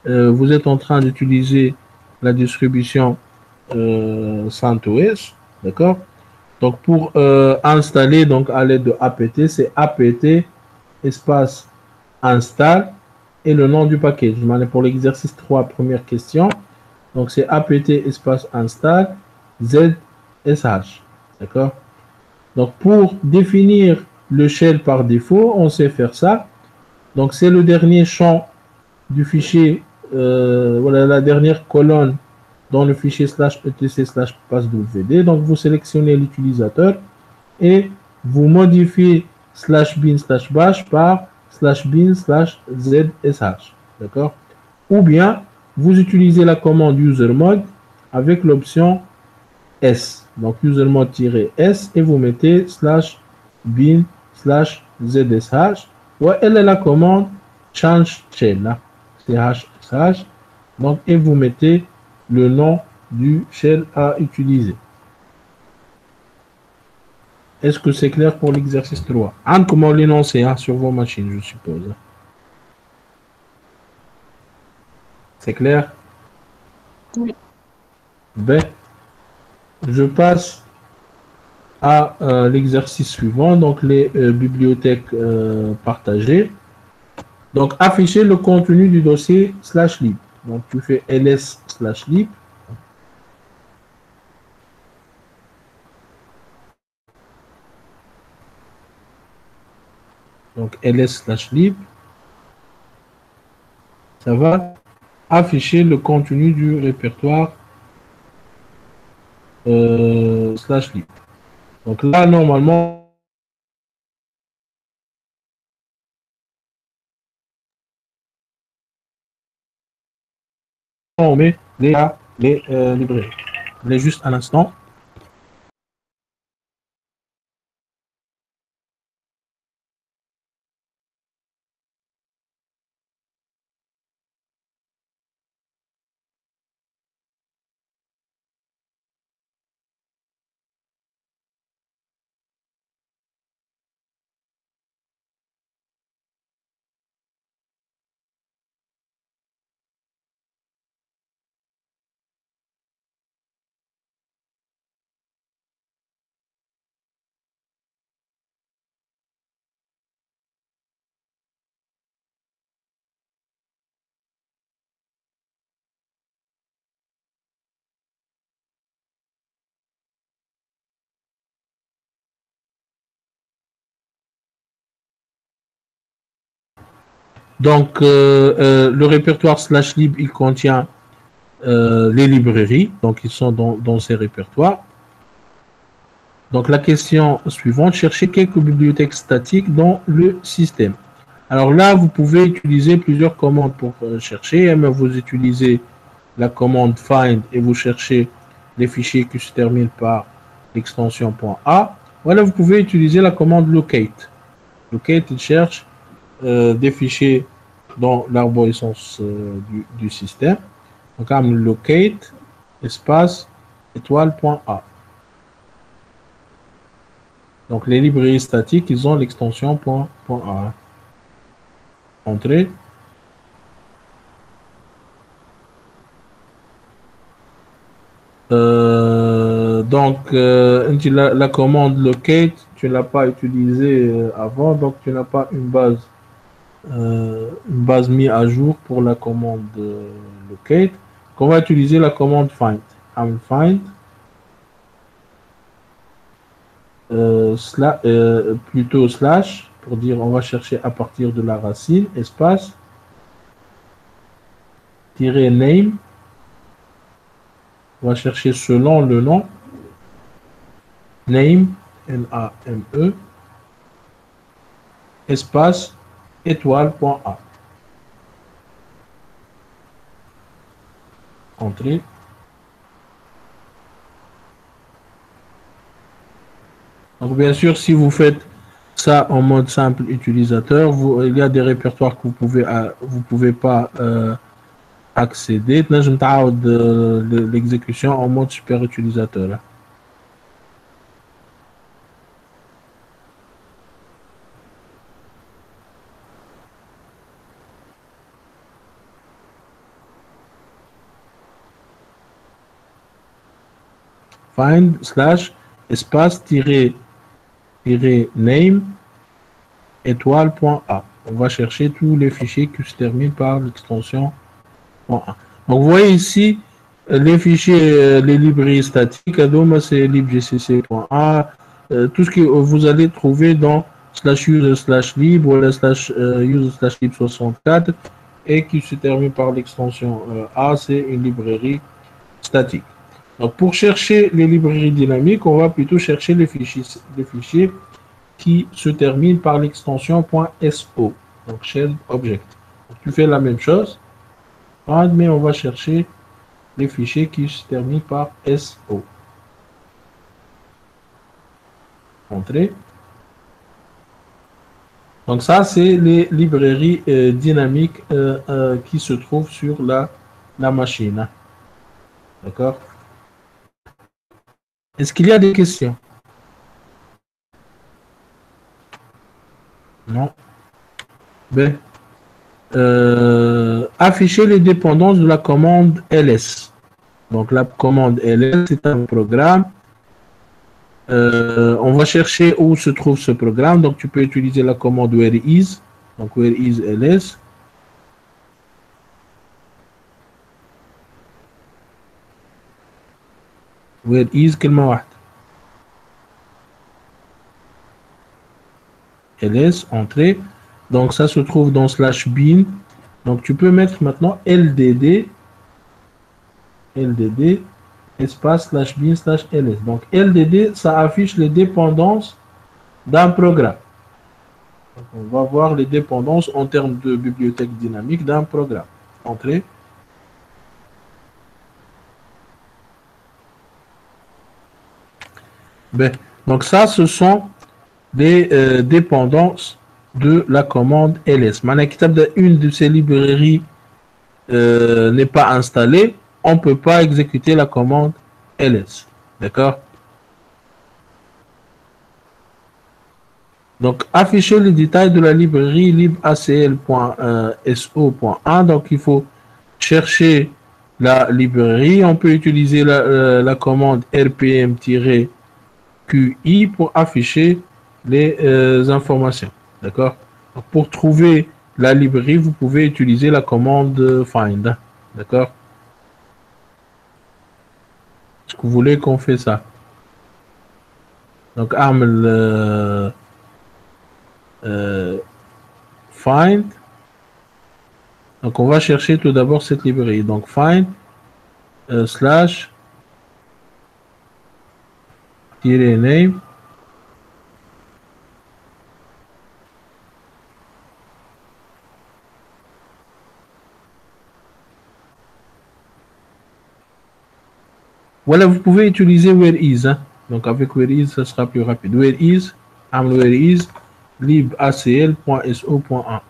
Vous êtes en train d'utiliser la distribution CentOS, d'accord? Donc pour installer donc à l'aide de apt, c'est apt espace install et le nom du package. Pour l'exercice 3, première question. Donc c'est apt espace install zsh, d'accord? Donc pour définir le shell par défaut, on sait faire ça. Donc c'est le dernier champ du fichier, voilà la dernière colonne dans le fichier /etc/passwd. Donc vous sélectionnez l'utilisateur et vous modifiez /bin/bash par /bin/zsh. D'accord? Ou bien vous utilisez la commande usermod avec l'option S. Donc usermod-S et vous mettez /bin/zsh. Ouais, elle est la commande change shell. CHSH. Donc, et vous mettez le nom du shell à utiliser. Est-ce que c'est clair pour l'exercice 3? Comment l'énoncer sur vos machines, je suppose. C'est clair? Oui. B. Je passe à l'exercice suivant, donc les bibliothèques partagées. Donc, afficher le contenu du dossier /lib. Donc, tu fais ls/lib. Donc, ls/lib. Ça va afficher le contenu du répertoire /lib. Donc là, normalement, on met les librairies. Je juste un instant. Donc, le répertoire /lib, il contient les librairies, donc ils sont dans ces répertoires. Donc, la question suivante, chercher quelques bibliothèques statiques dans le système. Alors là, vous pouvez utiliser plusieurs commandes pour chercher. Mais vous utilisez la commande find et vous cherchez les fichiers qui se terminent par l'extension .a. Voilà, vous pouvez utiliser la commande locate. Locate, il cherche des fichiers dans l'arborescence du système. Donc, comme locate, espace, étoile.a. Donc, les librairies statiques, ils ont l'extension .a. Entrée. Donc, la commande locate, tu ne l'as pas utilisée avant, donc tu n'as pas une base mise à jour pour la commande locate. On va utiliser la commande find. Find plutôt slash pour dire on va chercher à partir de la racine, espace, tirer name, on va chercher selon le nom, name, N-A-M-E, espace, étoile.a. Entrée. Donc, bien sûr, si vous faites ça en mode simple utilisateur, il y a des répertoires que vous pouvez pas accéder. Là, je me l'exécution en mode super utilisateur. Find slash espace name étoile.a. On va chercher tous les fichiers qui se terminent par l'extension .a. Donc, vous voyez ici les fichiers, les librairies statiques, c'est libgcc.a, tout ce que vous allez trouver dans /user/lib ou user/lib64 et qui se termine par l'extension A, c'est une librairie statique. Donc, pour chercher les librairies dynamiques, on va plutôt chercher les fichiers qui se terminent par l'extension .so, donc shell object. Donc, tu fais la même chose, mais on va chercher les fichiers qui se terminent par SO. Entrée. Donc ça, c'est les librairies dynamiques qui se trouvent sur la machine. D'accord? Est-ce qu'il y a des questions? Non. B. afficher les dépendances de la commande ls. Donc la commande ls, c'est un programme. On va chercher où se trouve ce programme. Donc tu peux utiliser la commande where is. Donc where is ls. Where is كلمة واحدة. ls, entrée. Donc ça se trouve dans /bin. Donc tu peux mettre maintenant ldd espace /bin /ls. Donc ldd, ça affiche les dépendances d'un programme. Donc, on va voir les dépendances en termes de bibliothèque dynamique d'un programme. Entrée. Ben, donc ça, ce sont des dépendances de la commande ls. Maintenant, une de ces librairies n'est pas installée, on ne peut pas exécuter la commande ls. D'accord? Donc, afficher les détails de la librairie libacl.so.1. Donc, il faut chercher la librairie. On peut utiliser la commande rpm-qi pour afficher les informations. D'accord? Pour trouver la librairie, vous pouvez utiliser la commande find. D'accord? Est-ce que vous voulez qu'on fait ça? Donc, find. Donc, on va chercher tout d'abord cette librairie. Donc, find slash name. Voilà, vous pouvez utiliser where is. Hein. Donc, avec where is, ça sera plus rapide. Where is, where is, libacl.so.1.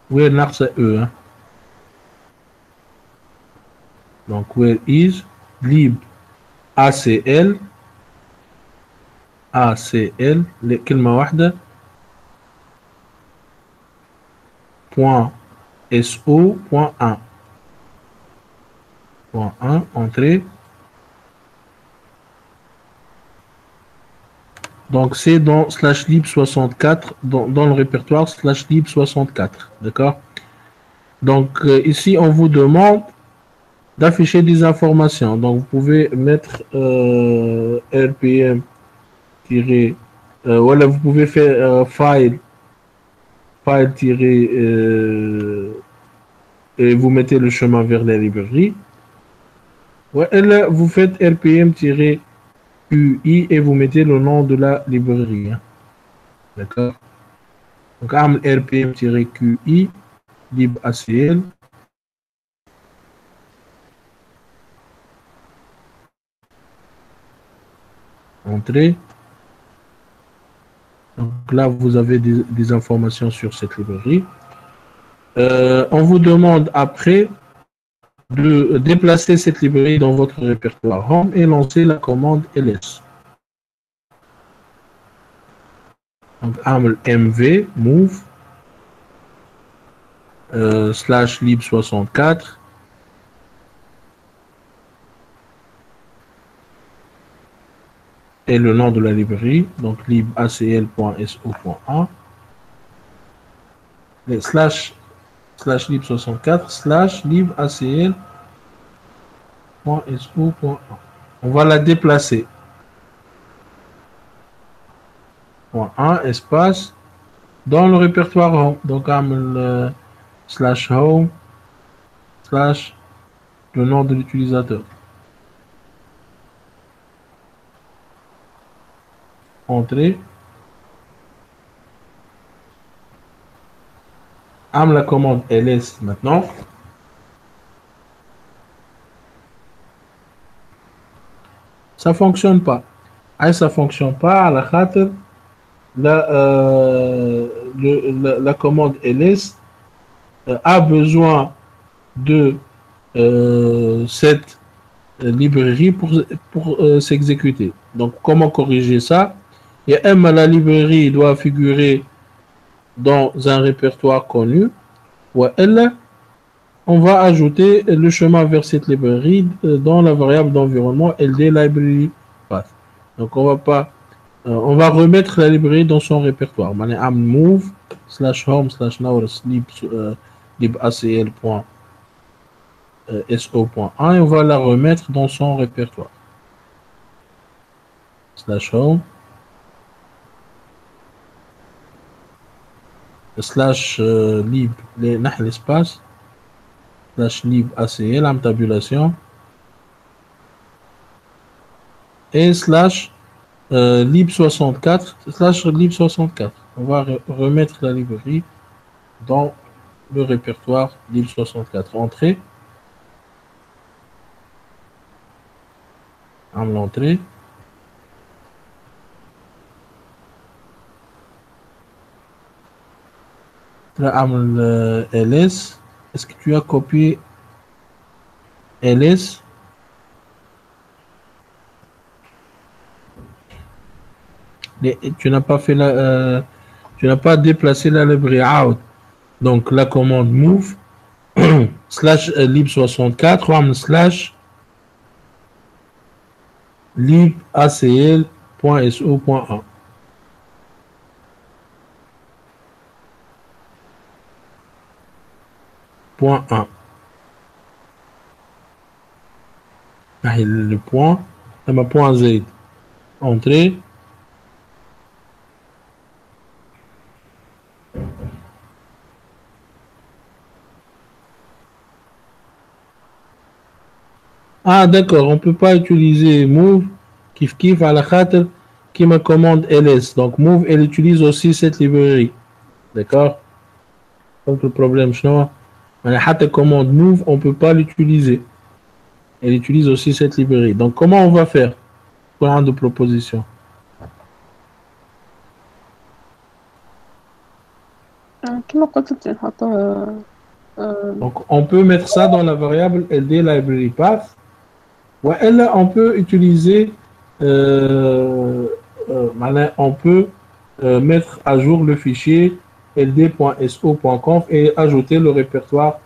Where n'a c'est E. Hein. Donc, where is, libacl, كلمة واحدة, .so.1. Entrée. Donc, c'est dans /lib64, dans le répertoire /lib64. D'accord? Donc, ici, on vous demande d'afficher des informations. Donc, vous pouvez mettre rpm- voilà, vous pouvez faire file et vous mettez le chemin vers la librairie. Ouais, et là, vous faites rpm-qi et vous mettez le nom de la librairie. Hein. D'accord? Donc, rpm-qi libacl. Entrée. Donc là, vous avez des informations sur cette librairie. On vous demande après de déplacer cette librairie dans votre répertoire home et lancer la commande ls. Donc, mv move /lib64 et le nom de la librairie, donc libacl.so.1 et /lib64 /libacl.so.1. On va la déplacer. .1 espace dans le répertoire home. Donc /home / le nom de l'utilisateur. Entrée. La commande ls maintenant. Ça fonctionne pas. Ça fonctionne pas à la khater. La commande ls a besoin de cette librairie pour s'exécuter. Donc, comment corriger ça? Et la librairie doit figurer dans un répertoire connu. Ou elle, on va ajouter le chemin vers cette librairie dans la variable d'environnement LD library path. Donc on va remettre la librairie dans son répertoire. On move /home /now libacl.so.1 et on va la remettre dans son répertoire. /home /lib l'espace /libacl en tabulation et lib64 lib64. On va remettre la librairie dans le répertoire lib64. Entrée. En l'entrée. LS. Est-ce que tu as copié LS? Tu n'as pas fait tu n'as pas déplacé la librairie out. Donc la commande move /lib64 ou /libacl.so.1. Point 1. Le point, point Z. Entrée. Ah d'accord, on ne peut pas utiliser move kif à la khater qui me commande ls. Donc move, elle utilise aussi cette librairie. D'accord? Donc le problème, sinon, la commande move, on ne peut pas l'utiliser. Elle utilise aussi cette librairie. Donc comment on va faire? Plan de proposition. Donc on peut mettre ça dans la variable ld library path. Ouais, elle, on peut utiliser, on peut mettre à jour le fichier ld.so.conf et ajouter le répertoire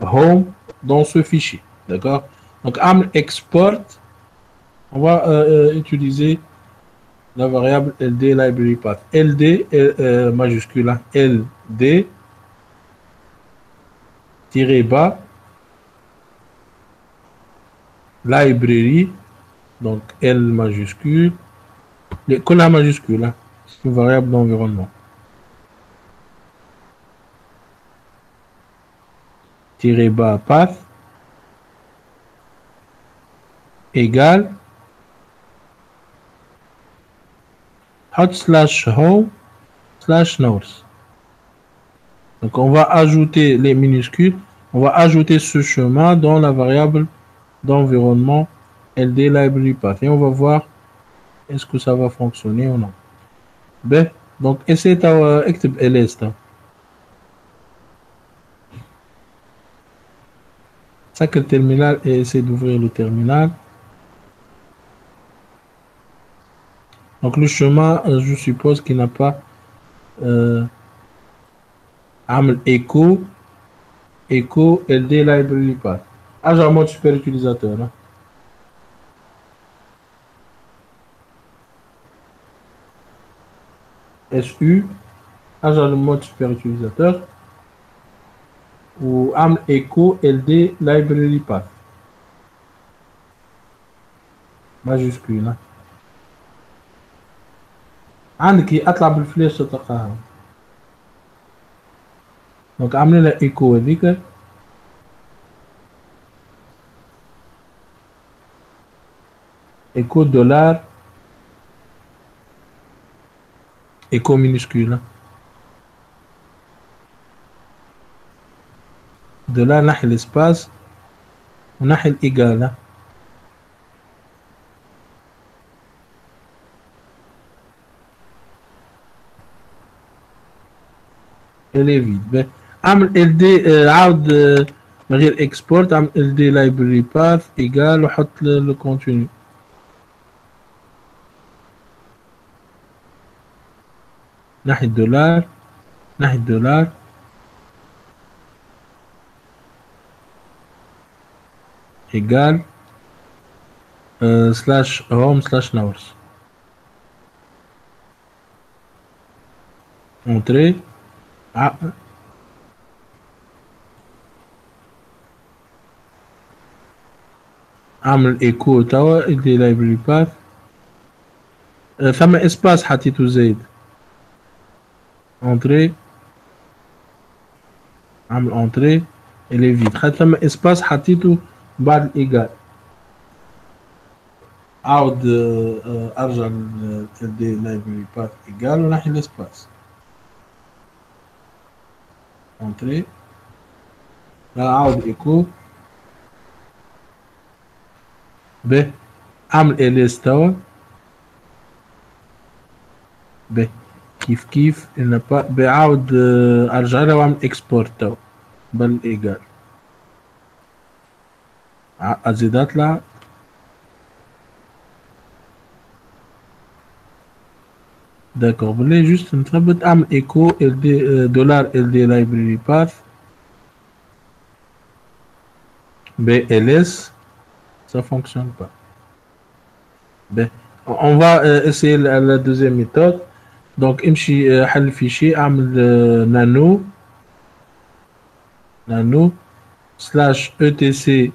home dans ce fichier. D'accord? Donc, export, on va utiliser la variable ld library path. ld majuscule, ld -bas library, donc L majuscule, que la majuscule, c'est une variable d'environnement. -bas path égale /home/north. Donc on va ajouter les minuscules, on va ajouter ce chemin dans la variable d'environnement ld library path et on va voir est-ce que ça va fonctionner ou non. Ben, donc essaie de ls. Ça que le terminal et essaie d'ouvrir le terminal. Donc le chemin, je suppose qu'il n'a pas echo ld library path. Ah, j'ai un mode super utilisateur. Hein. SU, ah, j'ai le mode super utilisateur. Ou echo ld library path. Majuscule. عندك اطلع بالفلاش تلقاها. دونك عاملين لها ايكو هذيك ايكو دولار ايكو minuscule دولار ناحية الاسباس وناحية الايجال. Elle est vide. عامل ld عاود من غير export عامل ld library path égal وحط le contenu. ناحية دولار ناحية دولار égal slash home slash naurs. Entrée. عامل ايكو توا اللي library path ثم اسباس حطيته زايد entrée عامل entrée اللي فيد خد ثم اسباس حطيته بعد الايجال عاود ارجع للدي library path ايجال ونحي الاسباس entrée لا عاود ايكو ب اعمل اليس توا ب كيف بعاود ارجع له واعمل اكسبورت توا بالايجال ازيد اطلع داكور بلي جوست نثبت اعمل ايكو ال دي دولار ال دي لايبراري باث ب ls ça fonctionne pas. Ben, on va essayer la deuxième méthode. Donc, imshi حل fichier اعمل nano slash etc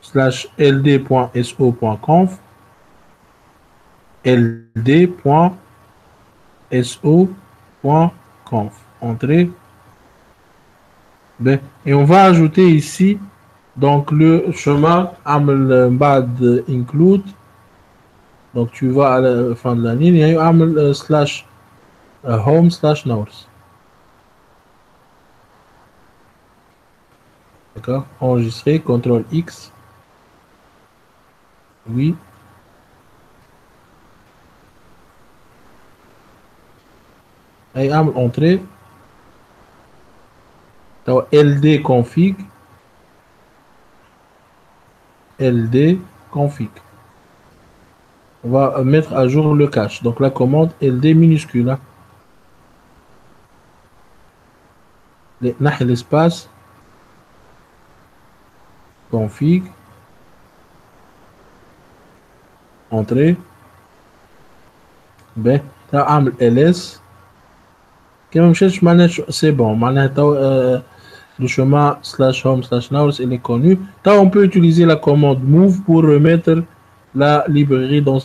slash ld.so.conf ld.so.conf entrée. Ben, et on va ajouter ici donc le chemin amel bad include. Donc tu vas à la fin de la ligne et amel slash home slash naurs. D'accord, enregistrer, CTRL X. Oui. Et amel entrée. LD config. LD config. On va mettre à jour le cache. Donc la commande LD minuscule. Hein. L'espace config. Entrée. Ben, ls. C'est bon. Le chemin slash home slash naurs il est connu. Là, on peut utiliser la commande move pour remettre la librairie dans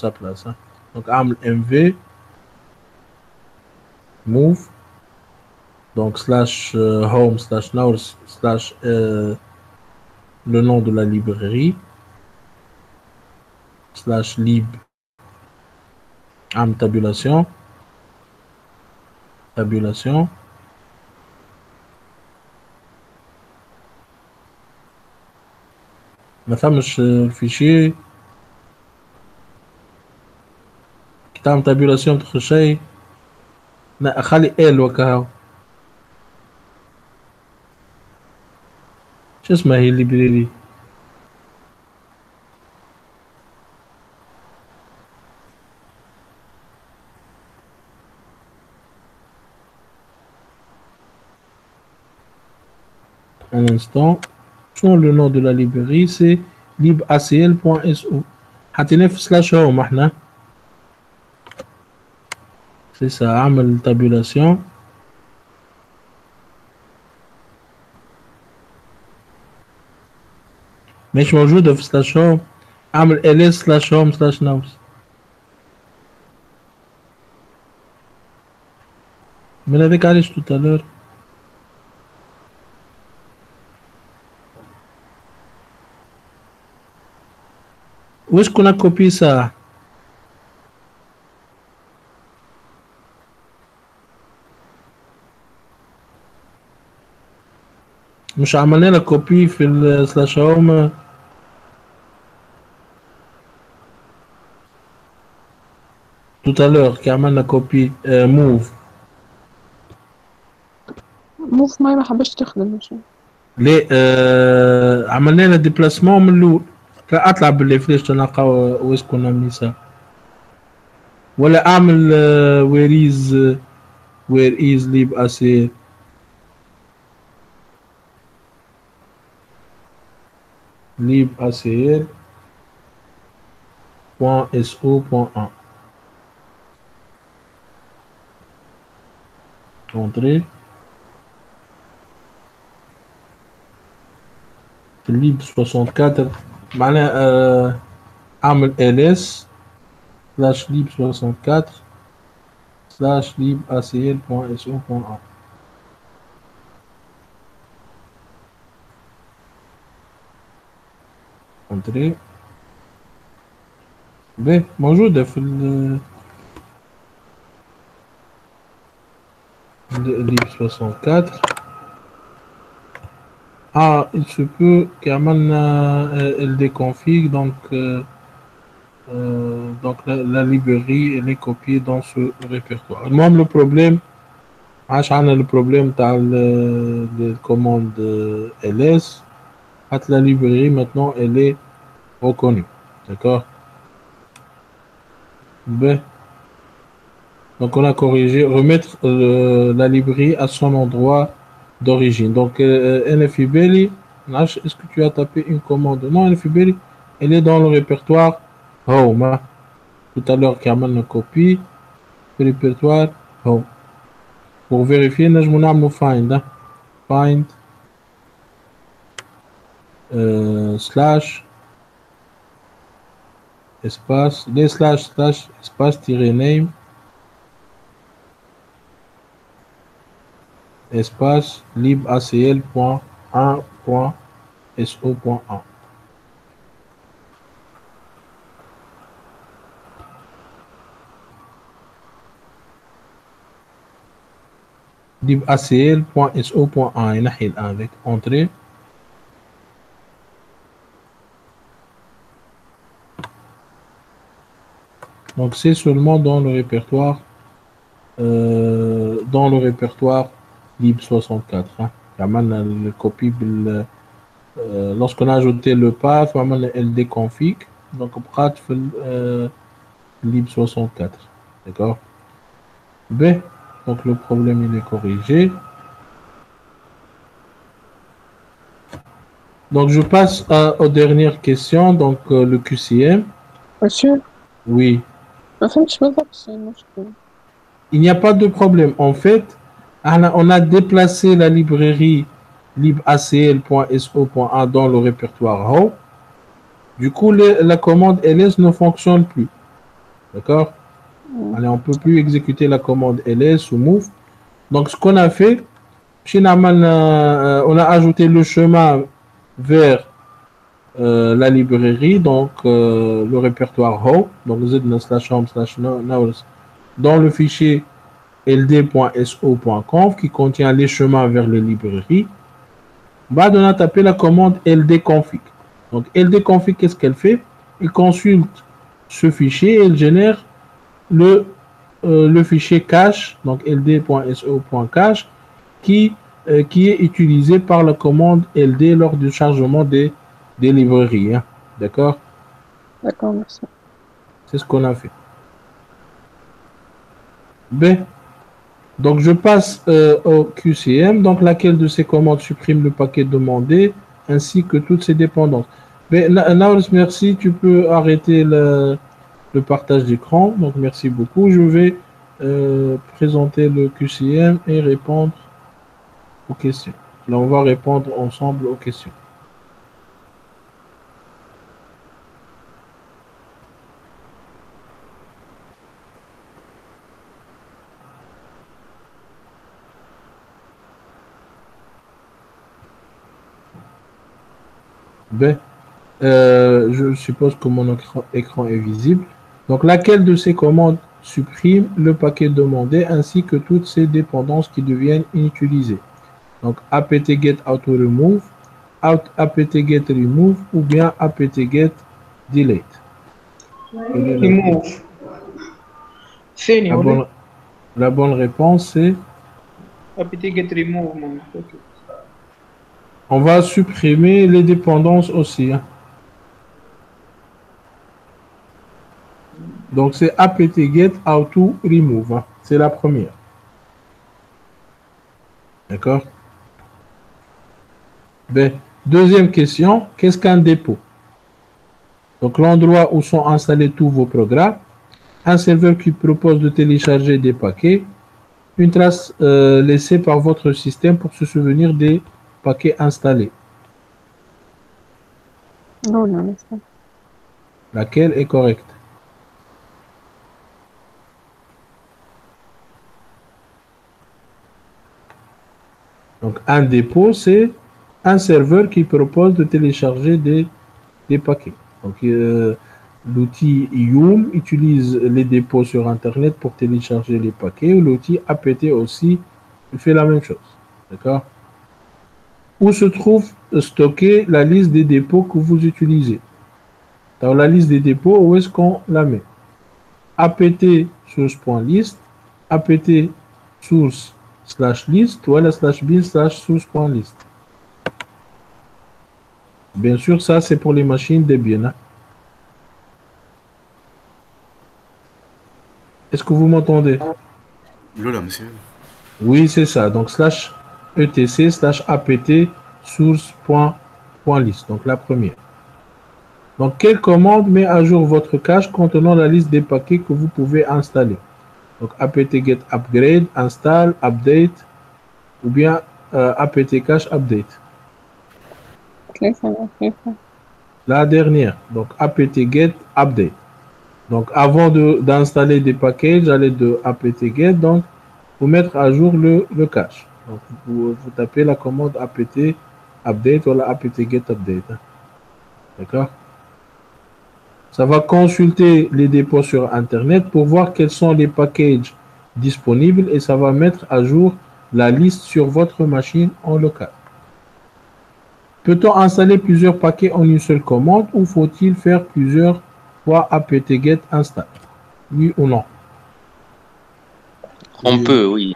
sa place. Hein. Donc, mv move donc slash home slash naurs slash le nom de la librairie slash lib tabulation ما ثمش الفيشي كي تعمل تابيلاسيون تدخل شيء لا خلي ال وكهو شو اسمها هي الليبراري un instant. Le nom de la librairie c'est libacl.so. حاطينه slash home احنا. C'est ça, عمل tabulation. مش موجودة في slash home. عمل ls slash home slash naurs. من هذيك علاش tout à l'heure. وش كنا كوبي ساعة مش عملنا لك كوبي في السلاش هوم tout à l'heure كي عملنا كوبي موف ما حبش تخدم شيء ليه عملنا لها ديبلاسمون من الاول اطلع باللي فليش تلقى ويش كنا منيسا ولا اعمل where is lib acl lib acl point so point 1 entrée lib 64 معناها اعمل ls slash lib 64 slash lib acl point so point 1 entrée ب موجودة في lib 64. Ah, il se peut qu'Aman elle déconfigure, donc la librairie elle est copiée dans ce répertoire. Même le problème, le problème dans le commande ls, la librairie maintenant elle est reconnue. D'accord? B. Donc on a corrigé, remettre la librairie à son endroit d'origine. Donc NFIBELI, est-ce que tu as tapé une commande? Non, NFIBELI, elle est dans le répertoire Home. Hein. Tout à l'heure, Carmen a copie, le répertoire Home. Pour vérifier, nous avons find. Hein. Find slash espace, les slash espace tirer name espace libacl.1.so.1. libacl.so.1 ينحي الآن avec entrée. Donc c'est seulement dans le répertoire lib64. Hein. Le copie lorsqu'on a ajouté le path, elle déconfig. Donc on lib64. D'accord. B. Donc le problème il est corrigé. Donc je passe aux dernières questions. Donc le QCM. Monsieur, Oui. ما فهمتش بالضبط شنو المشكل. Il n'y a pas de problème. En fait, on a déplacé la librairie libacl.so.1 dans le répertoire Home. Du coup, la commande ls ne fonctionne plus. D'accord? Allez, on ne peut plus exécuter la commande ls ou move. Donc, ce qu'on a fait, on a ajouté le chemin vers la librairie, donc le répertoire Home, donc z/home/now dans le fichier ld.so.conf qui contient les chemins vers les librairies. Bah, on a tapé la commande ldconfig. Donc ldconfig, qu'est-ce qu'elle fait? Elle consulte ce fichier et elle génère le fichier cache, donc ld.so.cache, qui est utilisé par la commande ld lors du chargement des librairies. Hein. D'accord? D'accord, merci. C'est ce qu'on a fait. B. Donc je passe au QCM, donc laquelle de ces commandes supprime le paquet demandé ainsi que toutes ses dépendances. Mais Naols, merci, tu peux arrêter le partage d'écran. Donc merci beaucoup. Je vais présenter le QCM et répondre aux questions. Là, on va répondre ensemble aux questions. B. Je suppose que mon écran est visible. Donc, laquelle de ces commandes supprime le paquet demandé ainsi que toutes ces dépendances qui deviennent inutilisées? Donc, apt-get auto-remove, apt-get remove ou bien apt-get delete. Remove. La bonne réponse, c'est apt-get remove. On va supprimer les dépendances aussi. Hein. Donc, c'est apt-get auto remove. Hein. C'est la première. D'accord? Ben, deuxième question, qu'est-ce qu'un dépôt? Donc, l'endroit où sont installés tous vos programmes, un serveur qui propose de télécharger des paquets, une trace laissée par votre système pour se souvenir des paquets installés. Non, non, c'est ça. Laquelle est correcte? Donc, un dépôt, c'est un serveur qui propose de télécharger des paquets. Donc, l'outil Yum utilise les dépôts sur Internet pour télécharger les paquets. L'outil apt aussi fait la même chose. D'accord? Où se trouve stockée la liste des dépôts que vous utilisez? Dans la liste des dépôts, où est-ce qu'on la met? apt source.list, apt source /list, ou /bin /source.list. Bien sûr, ça c'est pour les machines Debian. Hein? Est-ce que vous m'entendez? Là, monsieur. Oui, c'est ça. Donc, /etc/apt source.list. Donc, la première. Donc, quelle commande met à jour votre cache contenant la liste des paquets que vous pouvez installer? Donc, apt-get upgrade, install, update, ou bien apt-cache update. C'est ça, c'est ça. La dernière. Donc, apt-get update. Donc, avant d'installer des paquets, j'allais de apt-get, donc, pour mettre à jour le cache. Donc, vous tapez la commande apt update ou la apt-get update. Hein. D'accord? Ça va consulter les dépôts sur Internet pour voir quels sont les packages disponibles et ça va mettre à jour la liste sur votre machine en local. Peut-on installer plusieurs paquets en une seule commande ou faut-il faire plusieurs fois apt-get install? Oui ou non? On peut, oui.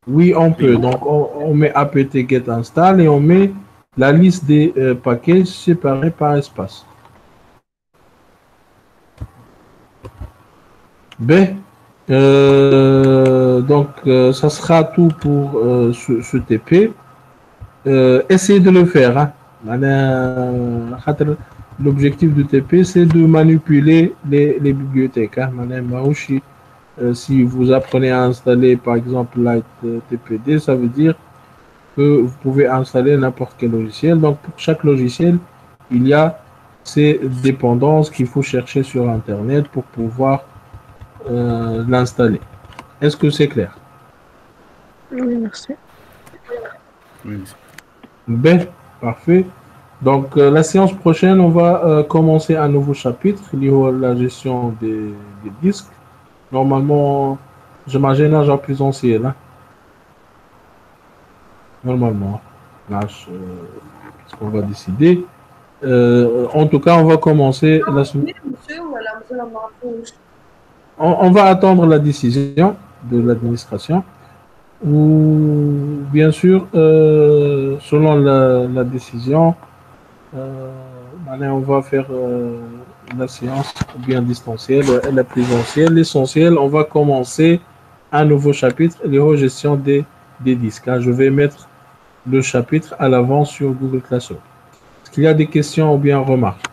Oui, on peut. Donc, on met apt-get install et on met la liste des packages séparés par espace. B. Donc, ça sera tout pour ce TP. Essayez de le faire. Hein. L'objectif du TP, c'est de manipuler les bibliothèques. Hein. Si vous apprenez à installer, par exemple, Light TPD, ça veut dire que vous pouvez installer n'importe quel logiciel. Donc, pour chaque logiciel, il y a ces dépendances qu'il faut chercher sur Internet pour pouvoir l'installer. Est-ce que c'est clair? Oui, merci. Oui, monsieur. Ben, parfait. Donc, la séance prochaine, on va commencer un nouveau chapitre lié à la gestion des disques. Normalement, j'imagine un genre plus ancien. Hein? Normalement. Là, ce qu'on va décider. En tout cas, on va commencer la semaine. On va attendre la décision de l'administration ou bien sûr, selon la décision, on va faire la séance bien distancielle et la présentielle. L'essentiel, on va commencer un nouveau chapitre, la gestion des disques. Je vais mettre le chapitre à l'avance sur Google Classroom. Est-ce qu'il y a des questions ou bien remarques?